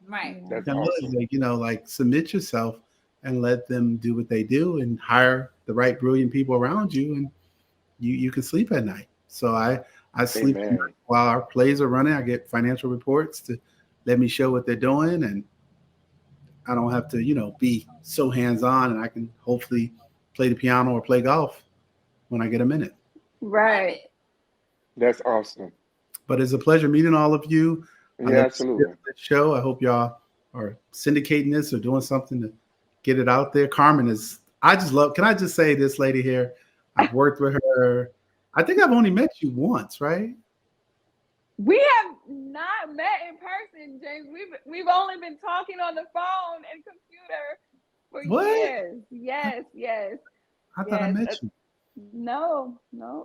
Right.
That's awesome.
Like submit yourself and let them do what they do and hire the right brilliant people around you, and you can sleep at night. So I sleep at night while our plays are running. I get financial reports to let me show what they're doing, and I don't have to, be so hands-on, and I can hopefully play the piano or play golf when I get a minute.
Right.
That's awesome.
But it's a pleasure meeting all of you.
Yeah, absolutely.
Show. I hope y'all are syndicating this or doing something to get it out there. Carmen is I just love. Can I just say this lady here? I've worked with her. I think I've only met you once, right?
We have not met in person, James. We've only been talking on the phone and computer for
What?
years. Yes.
I thought I met you.
No.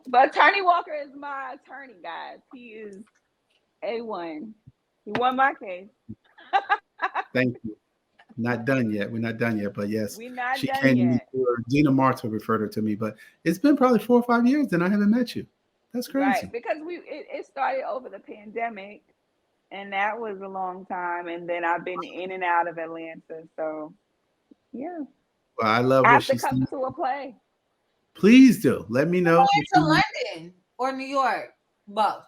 But Attorney Walker is my attorney, guys. He is A1. He won my case.
Thank you. Not done yet. We're not done yet, but yes,
We're not
she
done
came to me.
yet.
Gina Marta referred her to me, but it's been probably 4 or 5 years and I haven't met you. That's crazy.
Right, because it started over the pandemic, and that was a long time. And then I've been in and out of Atlanta, so yeah.
Well, I love
I
what
have to
she
come
said.
to a play.
Please do. Let me know.
To London or New York, both.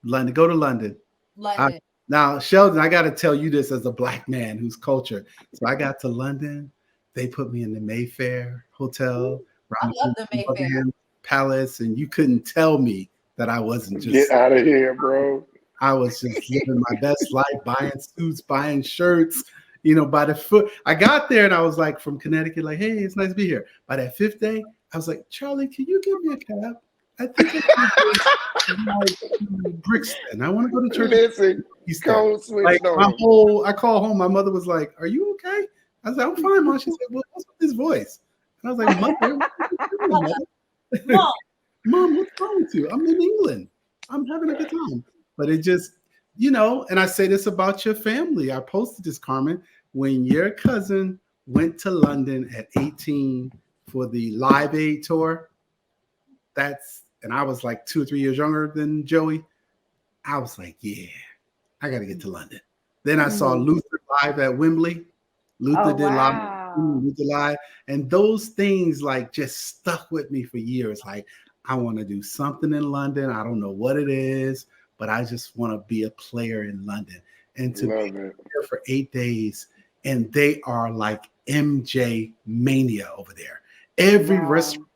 London. Go to London.
London.
Now, Sheldon, I got to tell you this as a black man who's cultured. So I got to London. They put me in the Mayfair Hotel,
I love the Mayfair.
Buckingham Palace, and you couldn't tell me that I wasn't just.
Get out of here, bro.
I was just living my best life, buying suits, buying shirts, by the foot. I got there and I was like from Connecticut, like, hey, it's nice to be here. By that 5th day, I was like, Charlie, can you give me a cab? I think it's Brixton. I want to go to church.
Listen, code switched on.
I call home. My mother was like, "Are you okay?" I was like, "I'm fine, Mom." She said, "Well, what's with his voice?" And I was like, "Mother, Mom, what's wrong with you? I'm in England. I'm having a good time." But it just, and I say this about your family. I posted this, Carmen, when your cousin went to London at 18 for the Live Aid tour. And I was like 2 or 3 years younger than Joey. I was like, yeah, I got to get to London. Then I saw Luther live at Wembley. Luther did live. And those things like just stuck with me for years. Like, I want to do something in London. I don't know what it is, but I just want to be a player in London. And to be there for 8 days, and they are like MJ mania over there. Every restaurant.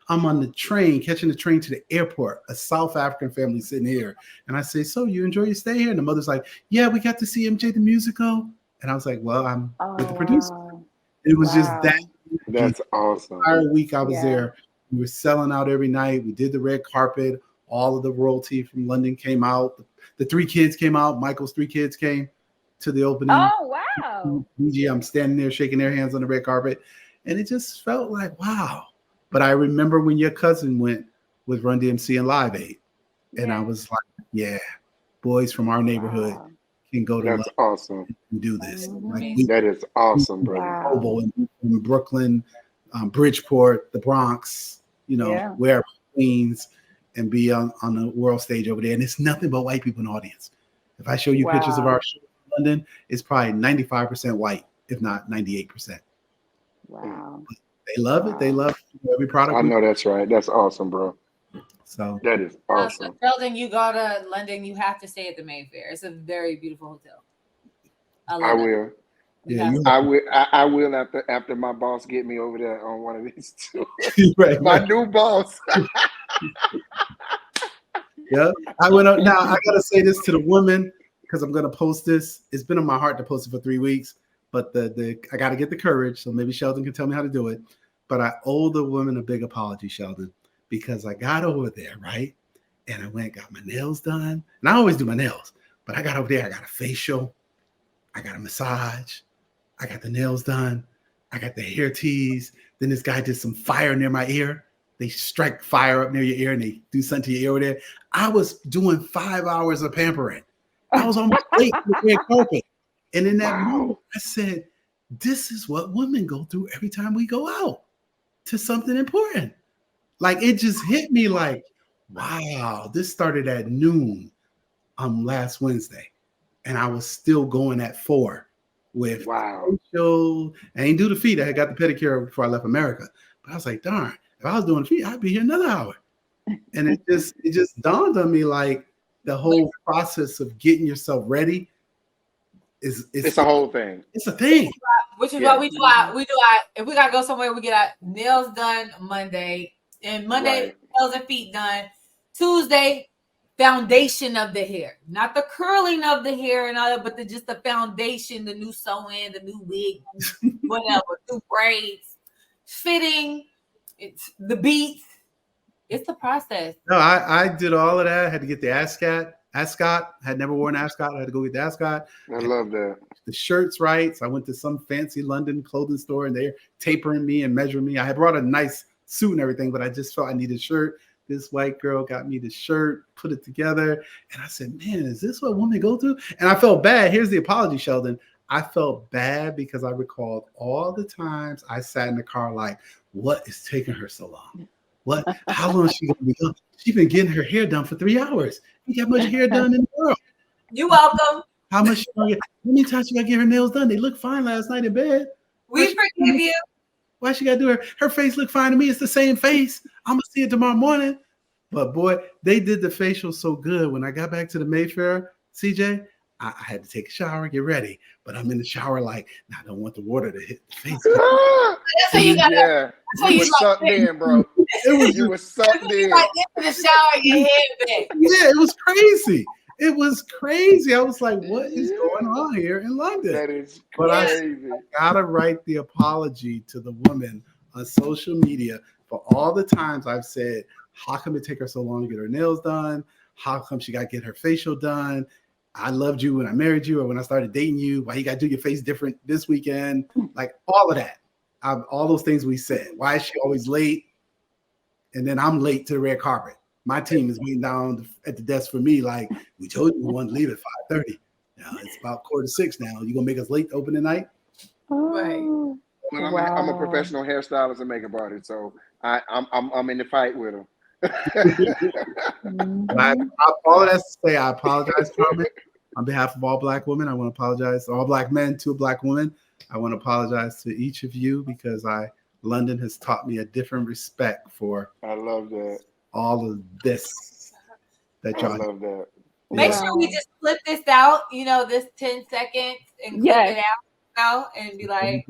I'm on the train, catching the train to the airport, a South African family sitting here. And I say, so you enjoy your stay here? And the mother's like, yeah, we got to see MJ the musical. And I was like, well, I'm with the producer. Wow. It was just that.
That's awesome.
The entire week I was there. We were selling out every night. We did the red carpet. All of the royalty from London came out. The 3 kids came out. Michael's 3 kids came to the opening.
Oh, wow.
I'm standing there shaking their hands on the red carpet. And it just felt like, wow. But I remember when your cousin went with Run DMC and Live Aid. And I was like, yeah, boys from our neighborhood can go to
That's awesome.
And do this.
That is awesome, brother.
In Brooklyn, Bridgeport, the Bronx, wherever, Queens, and be on the world stage over there. And it's nothing but white people in the audience. If I show you pictures of our show in London, it's probably 95% white, if not 98%.
Wow.
They love it. They love every product.
I know that's right. That's awesome, bro.
So
that is awesome.
So Sheldon, you go to London, you have to stay at the Mayfair. It's a very beautiful hotel.
I will.
Yeah,
I will after my boss get me over there on one of these two.
My
new boss.
Yeah, I went up. Now I gotta say this to the women because I'm gonna post this. It's been on my heart to post it for 3 weeks, but I gotta get the courage. So maybe Sheldon can tell me how to do it. But I owe the women a big apology, Sheldon, because I got over there, right? And I went and got my nails done. And I always do my nails, but I got over there. I got a facial. I got a massage. I got the nails done. I got the hair teased. Then this guy did some fire near my ear. They strike fire up near your ear and they do something to your ear over there. I was doing 5 hours of pampering. I was almost late for the red carpet. And in that moment, I said, this is what women go through every time we go out to something important. Like, it just hit me like, wow, this started at noon last Wednesday. And I was still going at 4 with facial. I ain't do the feet. I had got the pedicure before I left America. But I was like, darn, if I was doing the feet, I'd be here another hour. And it just dawned on me like the whole process of getting yourself ready it's
a whole thing.
It's a thing.
Which is what we do. If we gotta go somewhere, we get our nails done Monday, and Monday nails and feet done. Tuesday, foundation of the hair, not the curling of the hair and all that, but just the foundation, the new sew-in, the new wig, whatever, new braids, fitting, it's the beats. It's the process.
No, I did all of that. I had to get the ascot. Had never worn ascot. I had to go get the ascot.
I love that.
The shirts right. So I went to some fancy London clothing store and they're tapering me and measuring me. I had brought a nice suit and everything, but I just felt I needed a shirt. This white girl got me the shirt, put it together. And I said, man, is this what women go through? And I felt bad. Here's the apology, Sheldon. I felt bad because I recalled all the times I sat in the car like, what is taking her so long? What? How long is she going to be done? She's been getting her hair done for 3 hours. You got much hair done in the world.
You're welcome.
How much? How many times she got to get her nails done? They look fine last night in bed.
We forgive you.
Why she got to do her face look fine to me? It's the same face. I'm going to see it tomorrow morning. But boy, they did the facial so good. When I got back to the Mayfair, CJ, I had to take a shower, get ready. But I'm in the shower like, I don't want the water to hit the face.
That's what you got.
Yeah, you were sucked in, bro. You were sucked in.
Like in the shower, your head back.
Yeah, it was crazy. It was crazy. I was like, what is going on here in London?
That is
But
crazy.
I gotta write the apology to the woman on social media for all the times I've said, how come it take her so long to get her nails done? How come she got to get her facial done? I loved you when I married you or when I started dating you. Why you got to do your face different this weekend? Like all of that. All those things we said. Why is she always late? And then I'm late to the red carpet. My team is waiting down at the desk for me like, we told you we wanted to leave at 5:30. Now it's about 5:45 now. You going to make us late to open the night?
Right.
Oh,
Well, I'm a professional hairstylist and makeup artist, so I'm in the fight with him.
All of that to say, I apologize, Carmen. On behalf of all Black women, I want to apologize. All Black men, to a Black woman, I want to apologize to each of you because London has taught me a different respect for
I love that.
all of this that y'all.
I love that.
Make
Yeah.
sure we just flip this out, this 10 seconds and clip it out and be like,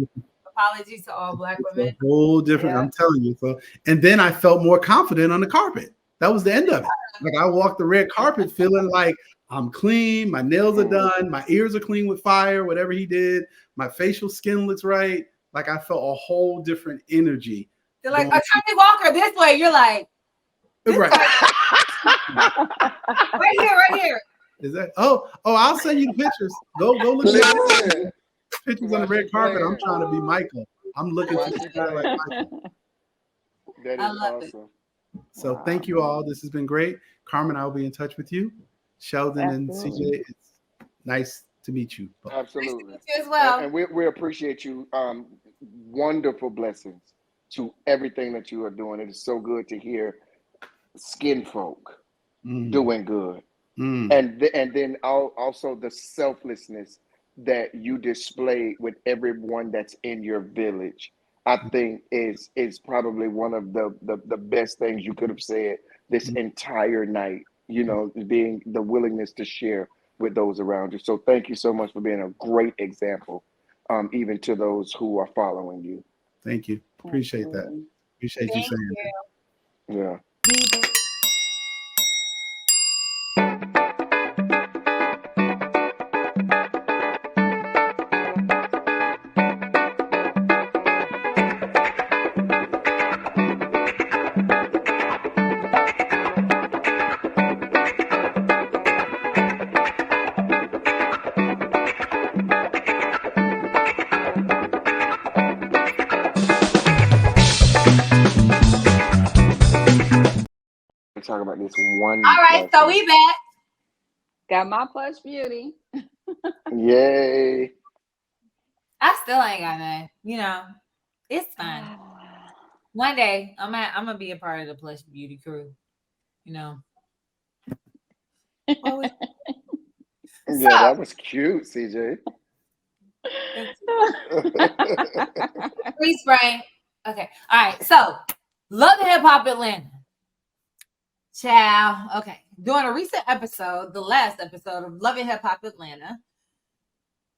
apologies to all Black women.
It's a whole different.
Yeah.
I'm telling you. So, and then I felt more confident on the carpet. That was the end of it. Like I walked the red carpet feeling like I'm clean. My nails are done. My ears are clean with fire. Whatever he did, my facial skin looks right. Like I felt a whole different energy.
They're like, Attorney Walker, this way. You're like,
Right.
right here.
Is that? Oh! I'll send you the pictures. Go look at the pictures on the red carpet. I'm trying to be Michael. I'm looking for this guy like Michael.
That
I
is
love
awesome.
So thank you all. This has been great. Carmen, I'll be in touch with you. Sheldon and CJ, it's nice to meet you.
Absolutely.
Nice to meet you as well.
And we appreciate you. Wonderful blessings to everything that you are doing. It is so good to hear skin folk doing good. And then also the selflessness that you display with everyone that's in your village, I think is probably one of the best things you could have said this entire night, being the willingness to share with those around you. So thank you so much for being a great example, even to those who are following you.
Thank you. Appreciate that. Appreciate you saying that.
Yeah. Talk about this one.
All right, so we back.
Got my plush beauty.
Yay.
I still ain't got none. It's fine. One day I'm gonna be a part of the plush beauty crew.
Yeah, that was cute, CJ.
Free spray. Okay. All right. So Love and Hip Hop Atlanta. Ciao. Okay. During a recent episode, the last episode of Love and Hip Hop Atlanta,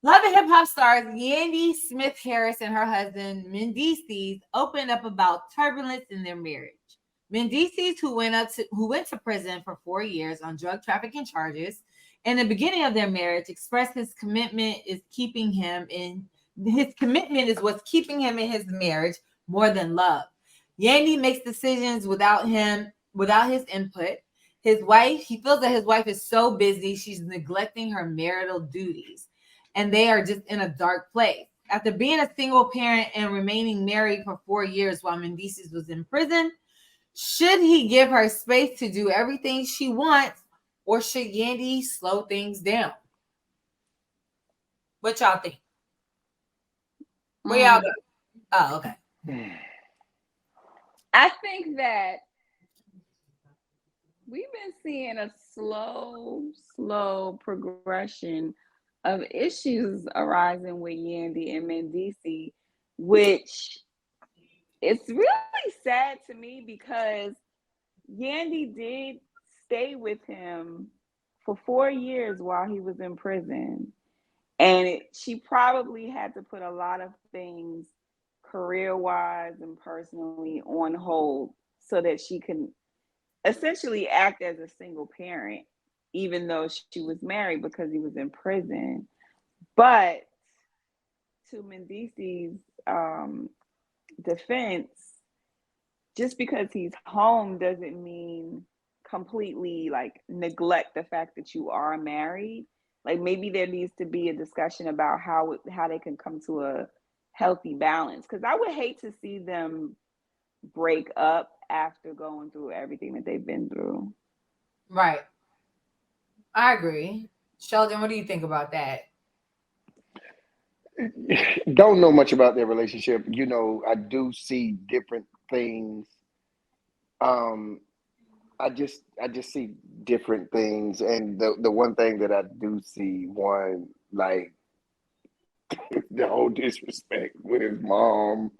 Love and Hip Hop stars Yandy Smith Harris and her husband Mendices opened up about turbulence in their marriage. Mendices, who went to prison for 4 years on drug trafficking charges, in the beginning of their marriage, expressed his commitment is what's keeping him in his marriage, more than love. Yandy makes decisions without his input. He feels that his wife is so busy, she's neglecting her marital duties, and they are just in a dark place. After being a single parent and remaining married for 4 years while Mendices was in prison, should he give her space to do everything she wants, or should Yandy slow things down? What y'all think? Where y'all go? Oh, okay.
I think that we've been seeing a slow progression of issues arising with Yandy and Mendici, which it's really sad to me because Yandy did stay with him for 4 years while he was in prison. And she probably had to put a lot of things career-wise and personally on hold so that she can essentially act as a single parent, even though she was married because he was in prison. But to Mendici's defense, just because he's home doesn't mean completely like neglect the fact that you are married. Like maybe there needs to be a discussion about how they can come to a healthy balance. Because I would hate to see them break up after going through everything that they've been through.
Right. I agree. Sheldon, what do you think about that?
Don't know much about their relationship. You know, I do see different things. I just see different things, and the one thing that I do see, one, like the whole disrespect with his mom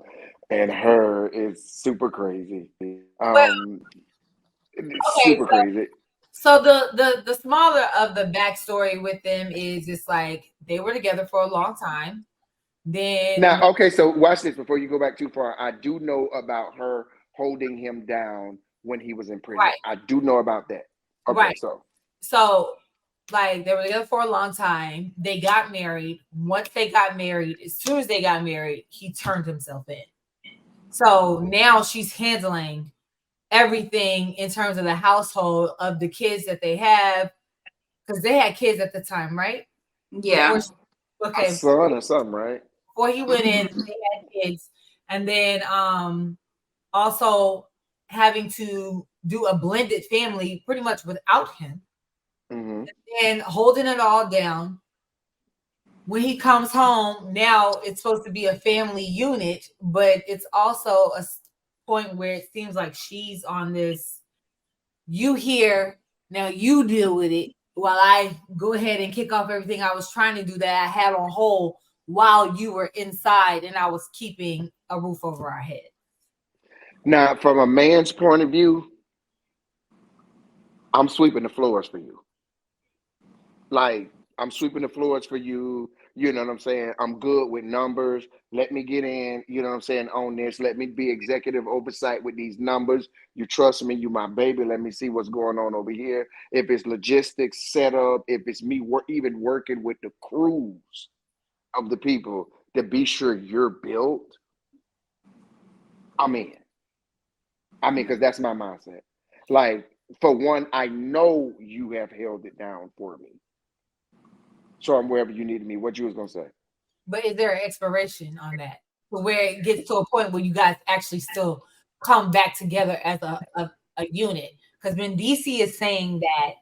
and her is super crazy.
Well,
It's super crazy.
So the smaller of the backstory with them is it's like they were together for a long time. Then
Now, okay, so watch this before you go back too far. I do know about her holding him down when he was in prison.
Right.
I do know about that. Okay,
Right.
so
like they were together for a long time. They got married. Once they got married, as soon as they got married, he turned himself in. So now she's handling everything in terms of the household of the kids that they have, because they had kids at the time, right?
Yeah.
A son or something, right?
Before he went in, they had kids, and then also having to do a blended family pretty much without him, and holding it all down. When he comes home, now it's supposed to be a family unit, but it's also a point where it seems like she's on this, you here, now you deal with it while I go ahead and kick off everything I was trying to do that I had on hold while you were inside and I was keeping a roof over our head.
Now, from a man's point of view, I'm sweeping the floors for you. Like, I'm sweeping the floors for you. You know what I'm saying? I'm good with numbers. Let me get in, you know what I'm saying, on this. Let me be executive oversight with these numbers. You trust me, you my baby. Let me see what's going on over here. If it's logistics, setup, if it's me even working with the crews of the people to be sure you're built, I'm in. Because that's my mindset. Like, for one, I know you have held it down for me. So I'm wherever you needed me. What you was gonna say?
But is there an expiration on that, where it gets to a point where you guys actually still come back together as a unit? Because Mendici is saying that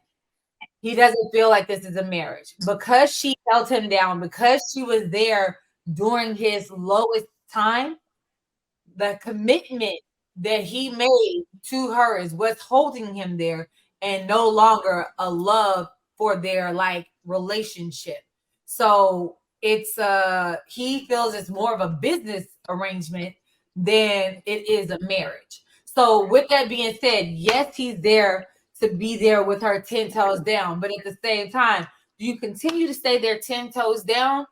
he doesn't feel like this is a marriage because she held him down, because she was there during his lowest time. The commitment that he made to her is what's holding him there, and no longer a love for their like relationship. So it's he feels it's more of a business arrangement than it is a marriage. So with that being said, yes, he's there to be there with her 10 toes down, but at the same time, do you continue to stay there 10 toes down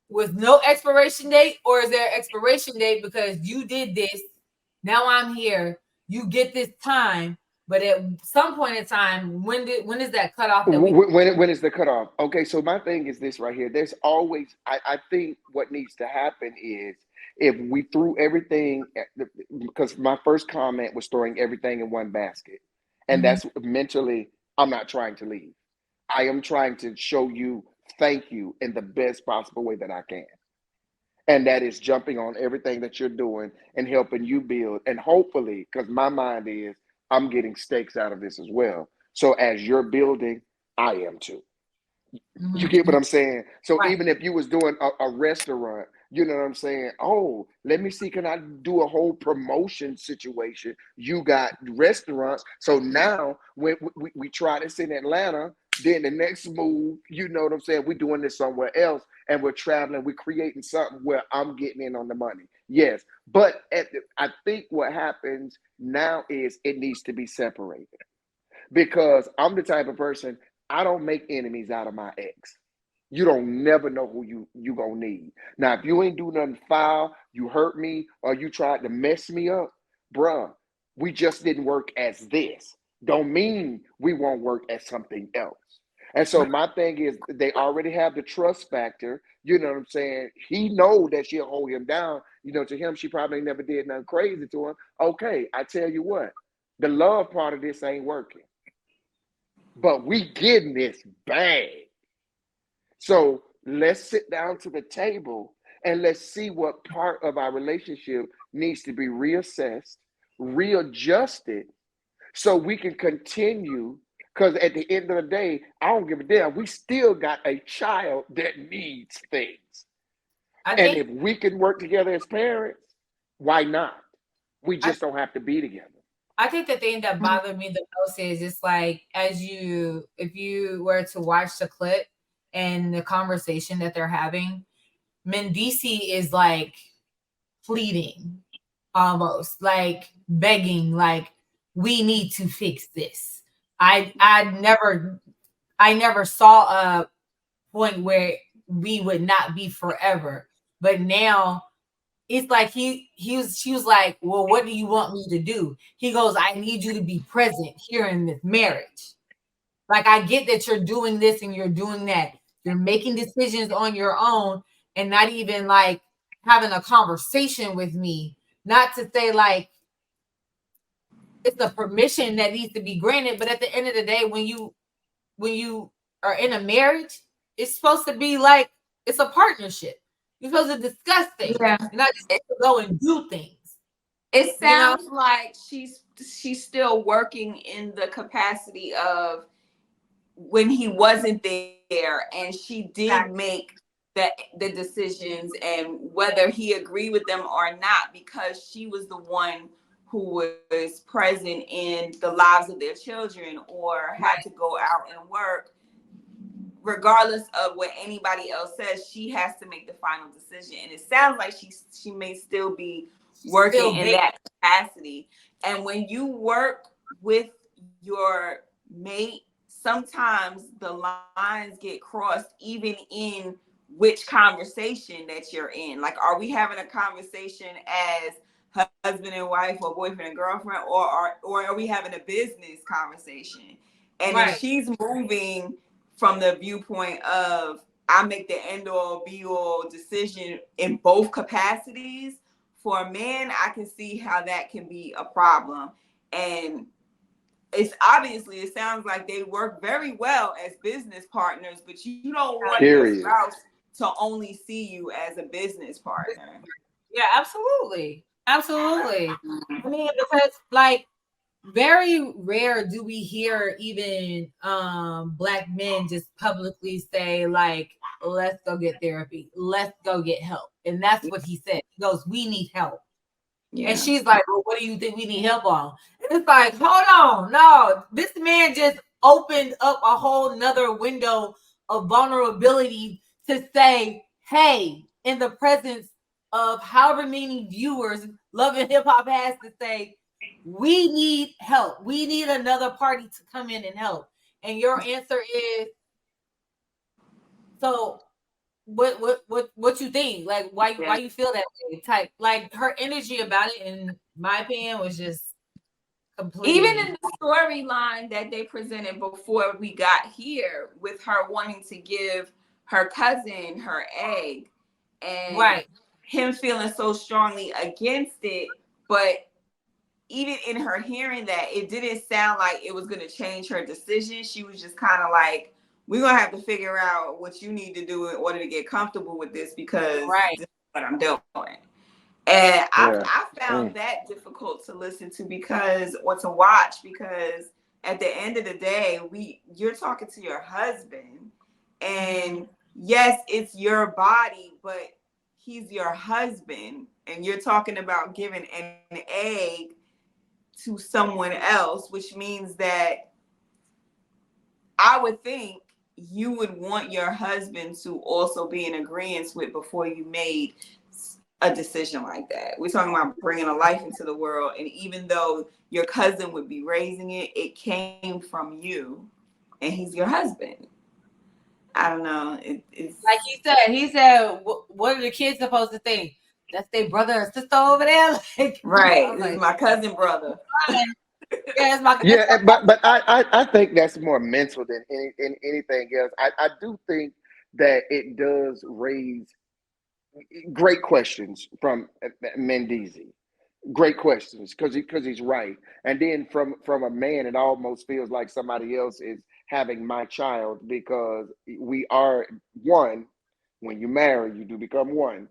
with no expiration date, or is there expiration date because you did this, now I'm here, you get this time, but at some point in time, when is that cutoff?
When is the cutoff? Okay, so my thing is this right here. There's always, I think what needs to happen is if we threw everything, because my first comment was throwing everything in one basket. And that's mentally, I'm not trying to leave. I am trying to show you thank you in the best possible way that I can. And that is jumping on everything that you're doing and helping you build. And hopefully, because my mind is, I'm getting stakes out of this as well. So as you're building, I am too. You get what I'm saying? So
Right.
even if you was doing a restaurant, you know what I'm saying? Oh, let me see, can I do a whole promotion situation? You got restaurants. So now when we try this in Atlanta, then the next move, you know what I'm saying? We're doing this somewhere else and we're traveling, we're creating something where I'm getting in on the money. Yes. But I think what happens now is it needs to be separated, because I'm the type of person, I don't make enemies out of my ex. You don't never know who you gonna need. Now, if you ain't do nothing foul, you hurt me, or you tried to mess me up, bruh, we just didn't work as this. Don't mean we won't work as something else. And so my thing is, they already have the trust factor. You know what I'm saying? He know that she'll hold him down. You know, to him, she probably never did nothing crazy to him. Okay, I tell you what, the love part of this ain't working, but we getting this bad. So let's sit down to the table and let's see what part of our relationship needs to be reassessed, readjusted, so we can continue. Because at the end of the day, I don't give a damn. We still got a child that needs things. And if we can work together as parents, why not? We just don't have to be together.
I think the thing that bothered me the most is it's like, if you were to watch the clip and the conversation that they're having, Mendici is like pleading, almost like begging, like, we need to fix this. I never saw a point where we would not be forever, but now it's like she was like, well, what do you want me to do? He goes, I need you to be present here in this marriage. Like, I get that you're doing this and you're doing that. You're making decisions on your own and not even like having a conversation with me. Not to say like it's a permission that needs to be granted, but at the end of the day, when you are in a marriage, it's supposed to be like it's a partnership. You're supposed to discuss things, not just go and do things.
It sounds like she's still working in the capacity of when he wasn't there, and she did make the decisions, and whether he agreed with them or not, because she was the one who was present in the lives of their children or had to go out and work. Regardless of what anybody else says, she has to make the final decision. And it sounds like she may still be working in that capacity. And when you work with your mate, sometimes the lines get crossed, even in which conversation that you're in. Like, are we having a conversation as husband and wife or boyfriend and girlfriend, or are we having a business conversation? And if she's moving from the viewpoint of, I make the end all be all decision in both capacities, for a man, I can see how that can be a problem. And it's obviously, it sounds like they work very well as business partners, but you don't want your spouse to only see you as a business partner.
Yeah, absolutely. Absolutely. I mean, because like, very rare do we hear even Black men just publicly say like, let's go get therapy, let's go get help. And that's what he said. He goes, we need help. And she's like, well, what do you think we need help on? And it's like, hold on, no, this man just opened up a whole nother window of vulnerability to say, hey, in the presence of however many viewers Love and Hip Hop has, to say, we need help. We need another party to come in and help. And your answer is, so what you think? Like, why you feel that way? Type, like, her energy about it, in my opinion, was just completely.
Even in the storyline that they presented before we got here, with her wanting to give her cousin her egg, and him feeling so strongly against it, but even in her hearing that, it didn't sound like it was going to change her decision. She was just kind of like, we're going to have to figure out what you need to do in order to get comfortable with this, because
Right.
this is what I'm doing. And
Yeah.
I found that difficult to listen to or to watch, because at the end of the day, you're talking to your husband, and yes, it's your body, but he's your husband, and you're talking about giving an egg to someone else, which means that I would think you would want your husband to also be in agreement with before you made a decision like that. We're talking about bringing a life into the world, and even though your cousin would be raising it, it came from you, and he's your husband. I don't know. It's
like he said, what are the kids supposed to think? That's their brother or sister over there. Like,
right. This is my cousin brother.
Yeah, it's my
Yeah, but I think that's more mental than anything else. I do think that it does raise great questions from Mendeezy. Great questions, because he's right. And then from a man, it almost feels like somebody else is having my child, because we are one. When you marry, you do become one.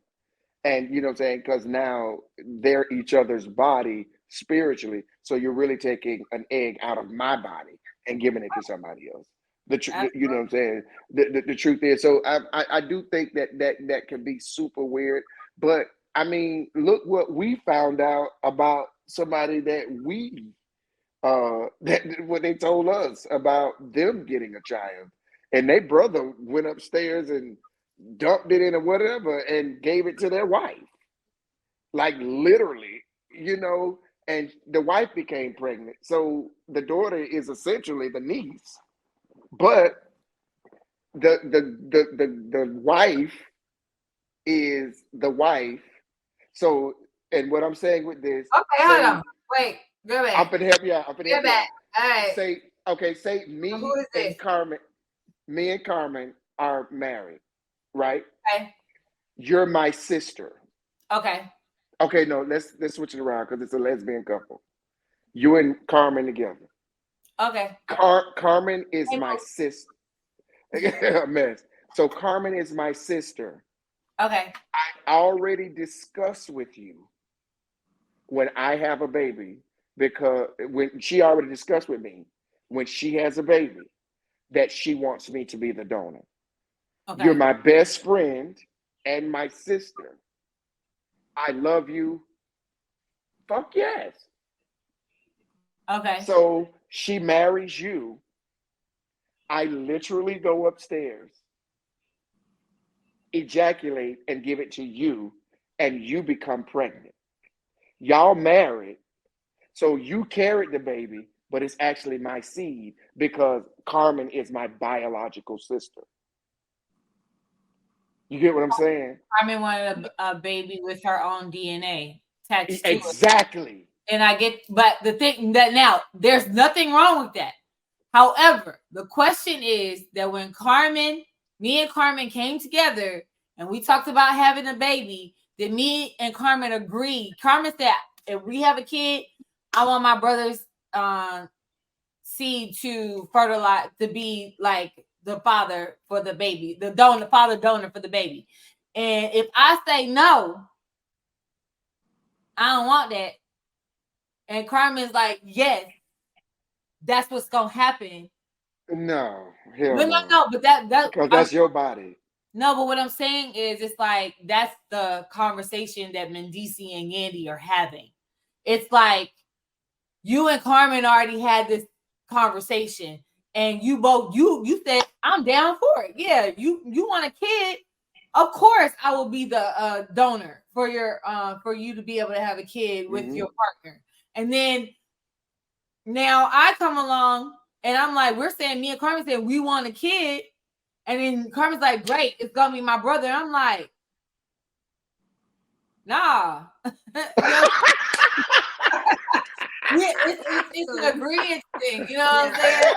And you know what I'm saying? Because now they're each other's body spiritually. So you're really taking an egg out of my body and giving it to somebody else. You know what I'm saying? The truth is, so I do think that can be super weird. But I mean, look what we found out about somebody that that what they told us about them getting a child, and their brother went upstairs and dumped it in or whatever and gave it to their wife, like literally, and the wife became pregnant. So the daughter is essentially the niece, but the wife is the wife. So, and what I'm saying with this,
okay, hold on, wait, go back.
I'm gonna help you out.
Go back. All right.
Say me and Carmen are married, right?
Okay.
You're my sister.
Okay.
Okay, no, let's switch it around because it's a lesbian couple. You and Carmen together.
Okay.
Carmen is my sister. A mess. So Carmen is my sister.
Okay.
I already discussed with you when I have a baby, because when she already discussed with me when she has a baby that she wants me to be the donor. Okay. You're my best friend and my sister. I love you. Fuck yes.
Okay.
So she marries you. I literally go upstairs, ejaculate, and give it to you, and you become pregnant. Y'all married, so you carried the baby, but it's actually my seed because Carmen is my biological sister. You get what I'm saying?
Carmen wanted a baby with her own DNA attached to
exactly.
And I get, but the thing that now there's nothing wrong with that. However, the question is that when me and Carmen came together and we talked about having a baby, did me and Carmen agree? Carmen said, if we have a kid, I want my brother's seed to fertilize, to be like the father for the baby, the father donor for the baby. And if I say no, I don't want that, and Carmen's like, yes, that's what's gonna happen.
No, hell
no, but that
because that's your body.
No, but what I'm saying is, it's like that's the conversation that Mendeezy and Yandy are having. It's like you and Carmen already had this conversation, and you both you said, I'm down for it. Yeah, you want a kid, of course I will be the donor for your for you to be able to have a kid with your partner. And then now I come along and I'm like, we're saying, me and Carmen said we want a kid, and then Carmen's like, great, it's gonna be my brother. I'm like, nah. Yeah, it's an agreement thing, you know what I'm saying?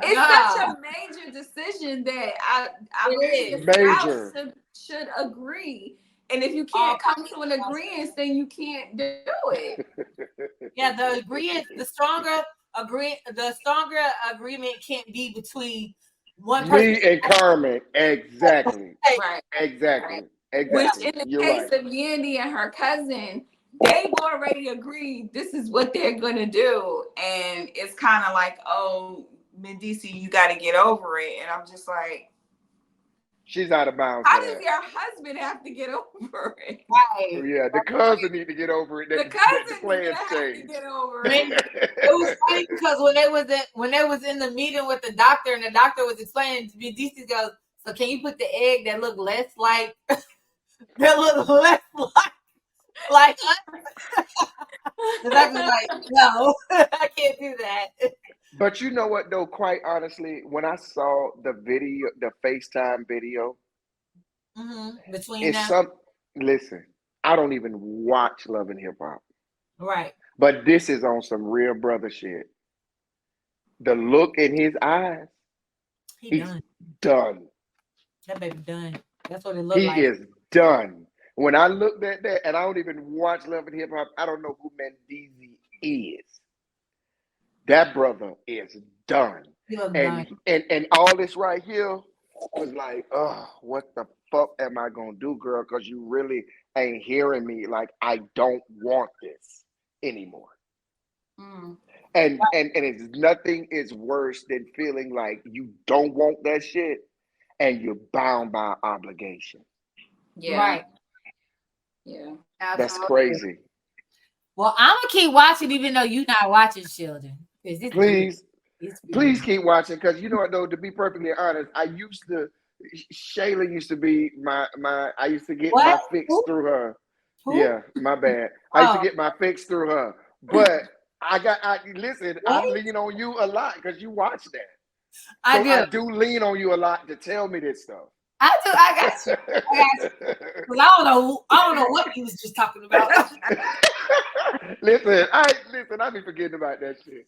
It's such a major decision that I believe the spouse should agree. And if you can't come to an agreement, then you can't do it.
Yeah, the agreement, the stronger agreement can't be between one person.
Me and Carmen, exactly,
Right.
exactly,
Which
exactly.
in the
You're
case
right.
of Yandy and her cousin, they've already agreed this is what they're gonna do. And it's kind of like, oh, Medici, you gotta get over it. And I'm just like,
She's out of bounds
how
for
does
that.
your husband have to get over it?
Oh,
Right.
yeah, the cousin need to get over it.
The
That the
cousin
plans
gonna have to
changed.
get over
Man,
it.
it was funny because when they was in the meeting with the doctor and the doctor was explaining to me, DC goes, so can you put the egg that look less like like us? The doctor's like, no, I can't do that.
But you know what though? Quite honestly, when I saw the video, the FaceTime video,
Between
it's
them,
some. Listen, I don't even watch Love and Hip Hop,
right?
but this is on some real brother shit. The look in his eyes,
He
he's
done.
done.
That baby done. That's what it looked
He
like.
is done. When I looked at that, and I don't even watch Love and Hip Hop, I don't know who Mendeezy is. That brother is done.
He looked
And
done.
and all this right here was like, oh, what the fuck am I gonna do, girl? Because you really ain't hearing me. Like, I don't want this anymore.
Mm.
And it's nothing is worse than feeling like you don't want that shit and you're bound by obligation.
Yeah.
Right.
Yeah.
That's
Absolutely.
crazy.
Well, I'm gonna keep watching even though you're not watching, children.
Please,
It's
please keep watching because you know what though, to be perfectly honest, I used to Shayla used to be my I used to get my
What?
fix through her.
Who?
Yeah, my bad. I used to
Oh,
get my fix through her. But I listen, I
what?
lean on you a lot because you watch that.
I
So
do.
I do lean on you a lot to tell me this stuff.
I do. I got you. I got you. 'Cause I don't know. I don't know what he was just talking about.
listen, I be forgetting about that shit.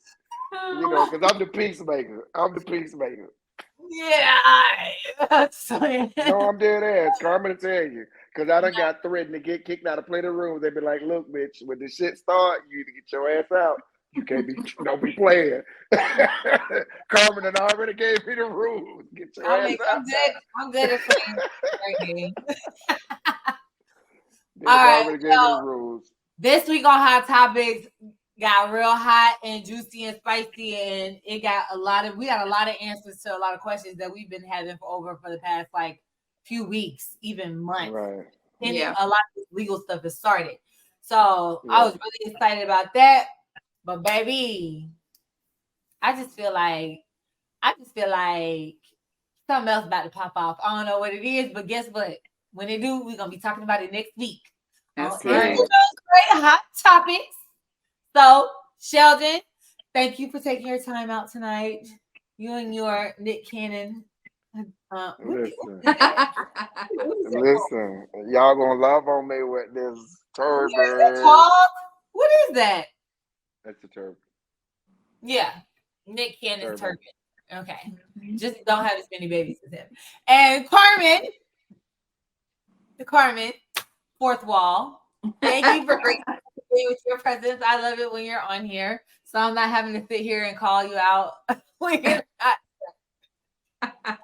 You know, because I'm the peacemaker. I'm the peacemaker.
Yeah.
No, I'm dead ass. Carmen to tell you. Because I done got threatened to get kicked out of plenty of rooms. They be like, look, bitch, when the shit start, you need to get your ass out. You can't be, don't be playing. Carmen had already gave me the rules. Get your
I
ass
mean,
out.
I'm good at playing.
They
All right.
already gave me the rules.
This week on Hot Topics got real hot and juicy and spicy, and we got a lot of answers to a lot of questions that we've been having for the past like few weeks, even months.
Right.
And
Yeah.
a lot of legal stuff has started. So I was really excited about that. But baby, I just feel like something else about to pop off. I don't know what it is, but guess what? When they do, we're gonna be talking about it next week.
That's
on
right.
Those great hot topics. So, Sheldon, thank you for taking your time out tonight. You and your Nick Cannon.
Listen, listen. Y'all gonna love on me with this
What is it
turban.
called? What is that?
That's the turban.
Yeah, Nick Cannon's
Turban.
turban. Okay, just don't have as many babies as him. And Carmen, fourth wall. Thank you for gracing me with your presence. I love it when you're on here, so I'm not having to sit here and call you out when you're not.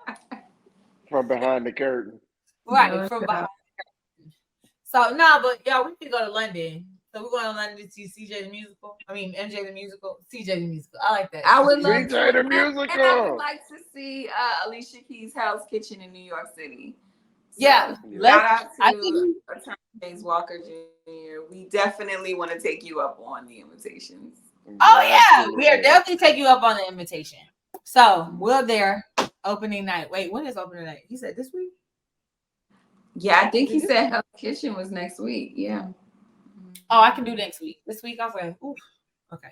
From behind the curtain.
Right, from behind the curtain. So no, but y'all, we need to go to London. So we're going to London to see CJ the musical. I mean MJ the musical. CJ the musical. I like that.
I would love
CJ
to.
the
And I would
musical.
like to see Alicia Keys' Hell's Kitchen in New York City. So,
Yeah.
Shout out
I
to
think
Attorney James Walker Jr. We definitely want to take you up on the invitations.
Oh yeah, we are definitely taking you up on the invitation. So we're there opening night. Wait, when is opening night? He said this week?
Yeah, I think he said Hell's Kitchen was next week. Yeah.
Oh, I can do next week. This week I was like, oof. Okay.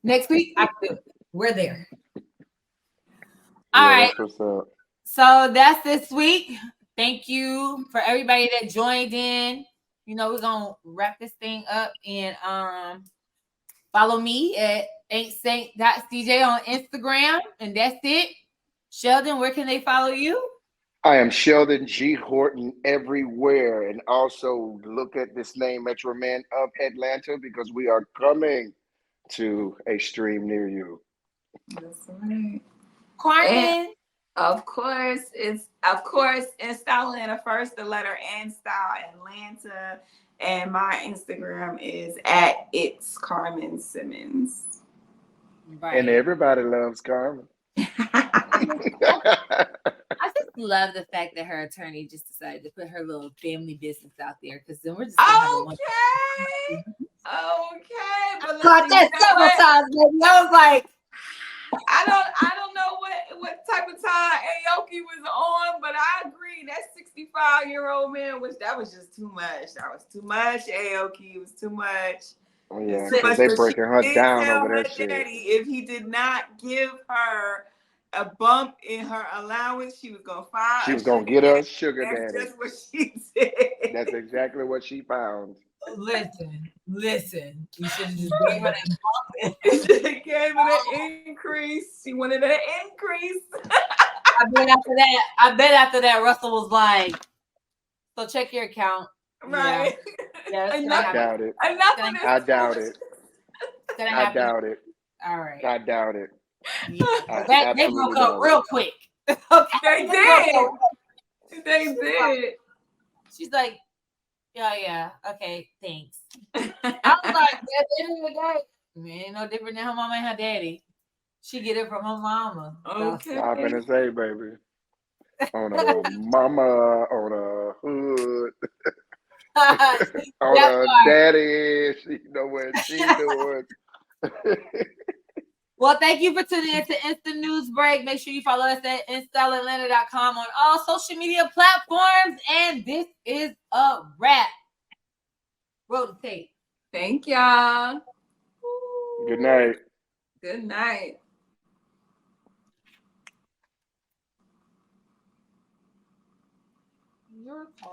Next week I can do it. We're there. All right.
That's what's up.
So that's this week. Thank you for everybody that joined in. You know, we're gonna wrap this thing up and follow me at ain'tsaint.cj on Instagram. And that's it. Sheldon, where can they follow you?
I am Sheldon G. Horton everywhere. And also look at this name, Metro Man of Atlanta, because we are coming to a stream near you.
That's right.
Carmen.
Of course, Insta Atlanta, first the letter N style Atlanta. And my Instagram is at It's Carmen Simmons.
Right.
And everybody loves Carmen.
I just love the fact that her attorney just decided to put her little family business out there, because then we're just gonna have a one.
Okay. But
Caught that several times, baby. I was like,
I don't know what type of time Aoki was on, but I agree that 65-year-old man that was just too much. That was too much. Aoki, it was too much.
Oh, yeah, because they breaking her down over that shit.
If he did not give her a bump in her allowance, she was gonna find.
She was gonna get us sugar
That's
daddy.
just what she said.
That's exactly what she found.
listen. You should have just gave her that bump.
She gave her an increase. She wanted an increase.
I bet after that, Russell was like, "So check your account."
Right.
Yeah.
I doubt it. I doubt it. I doubt it.
All right.
I doubt it.
Yeah. They broke up real quick. Okay.
They did.
She's like, yeah. Okay, thanks. I was like, at the end of the day, man, ain't no different than her mama and her daddy. She get it from her mama.
Okay.
I'm gonna say, baby. On a mama, on a hood, on a daddy, she know what she doing.
Well, thank you for tuning in to Instant News Break. Make sure you follow us at installatlanta.com on all social media platforms. And this is a wrap. Roll the tape.
Thank y'all.
Good night.
Good night.
Your call.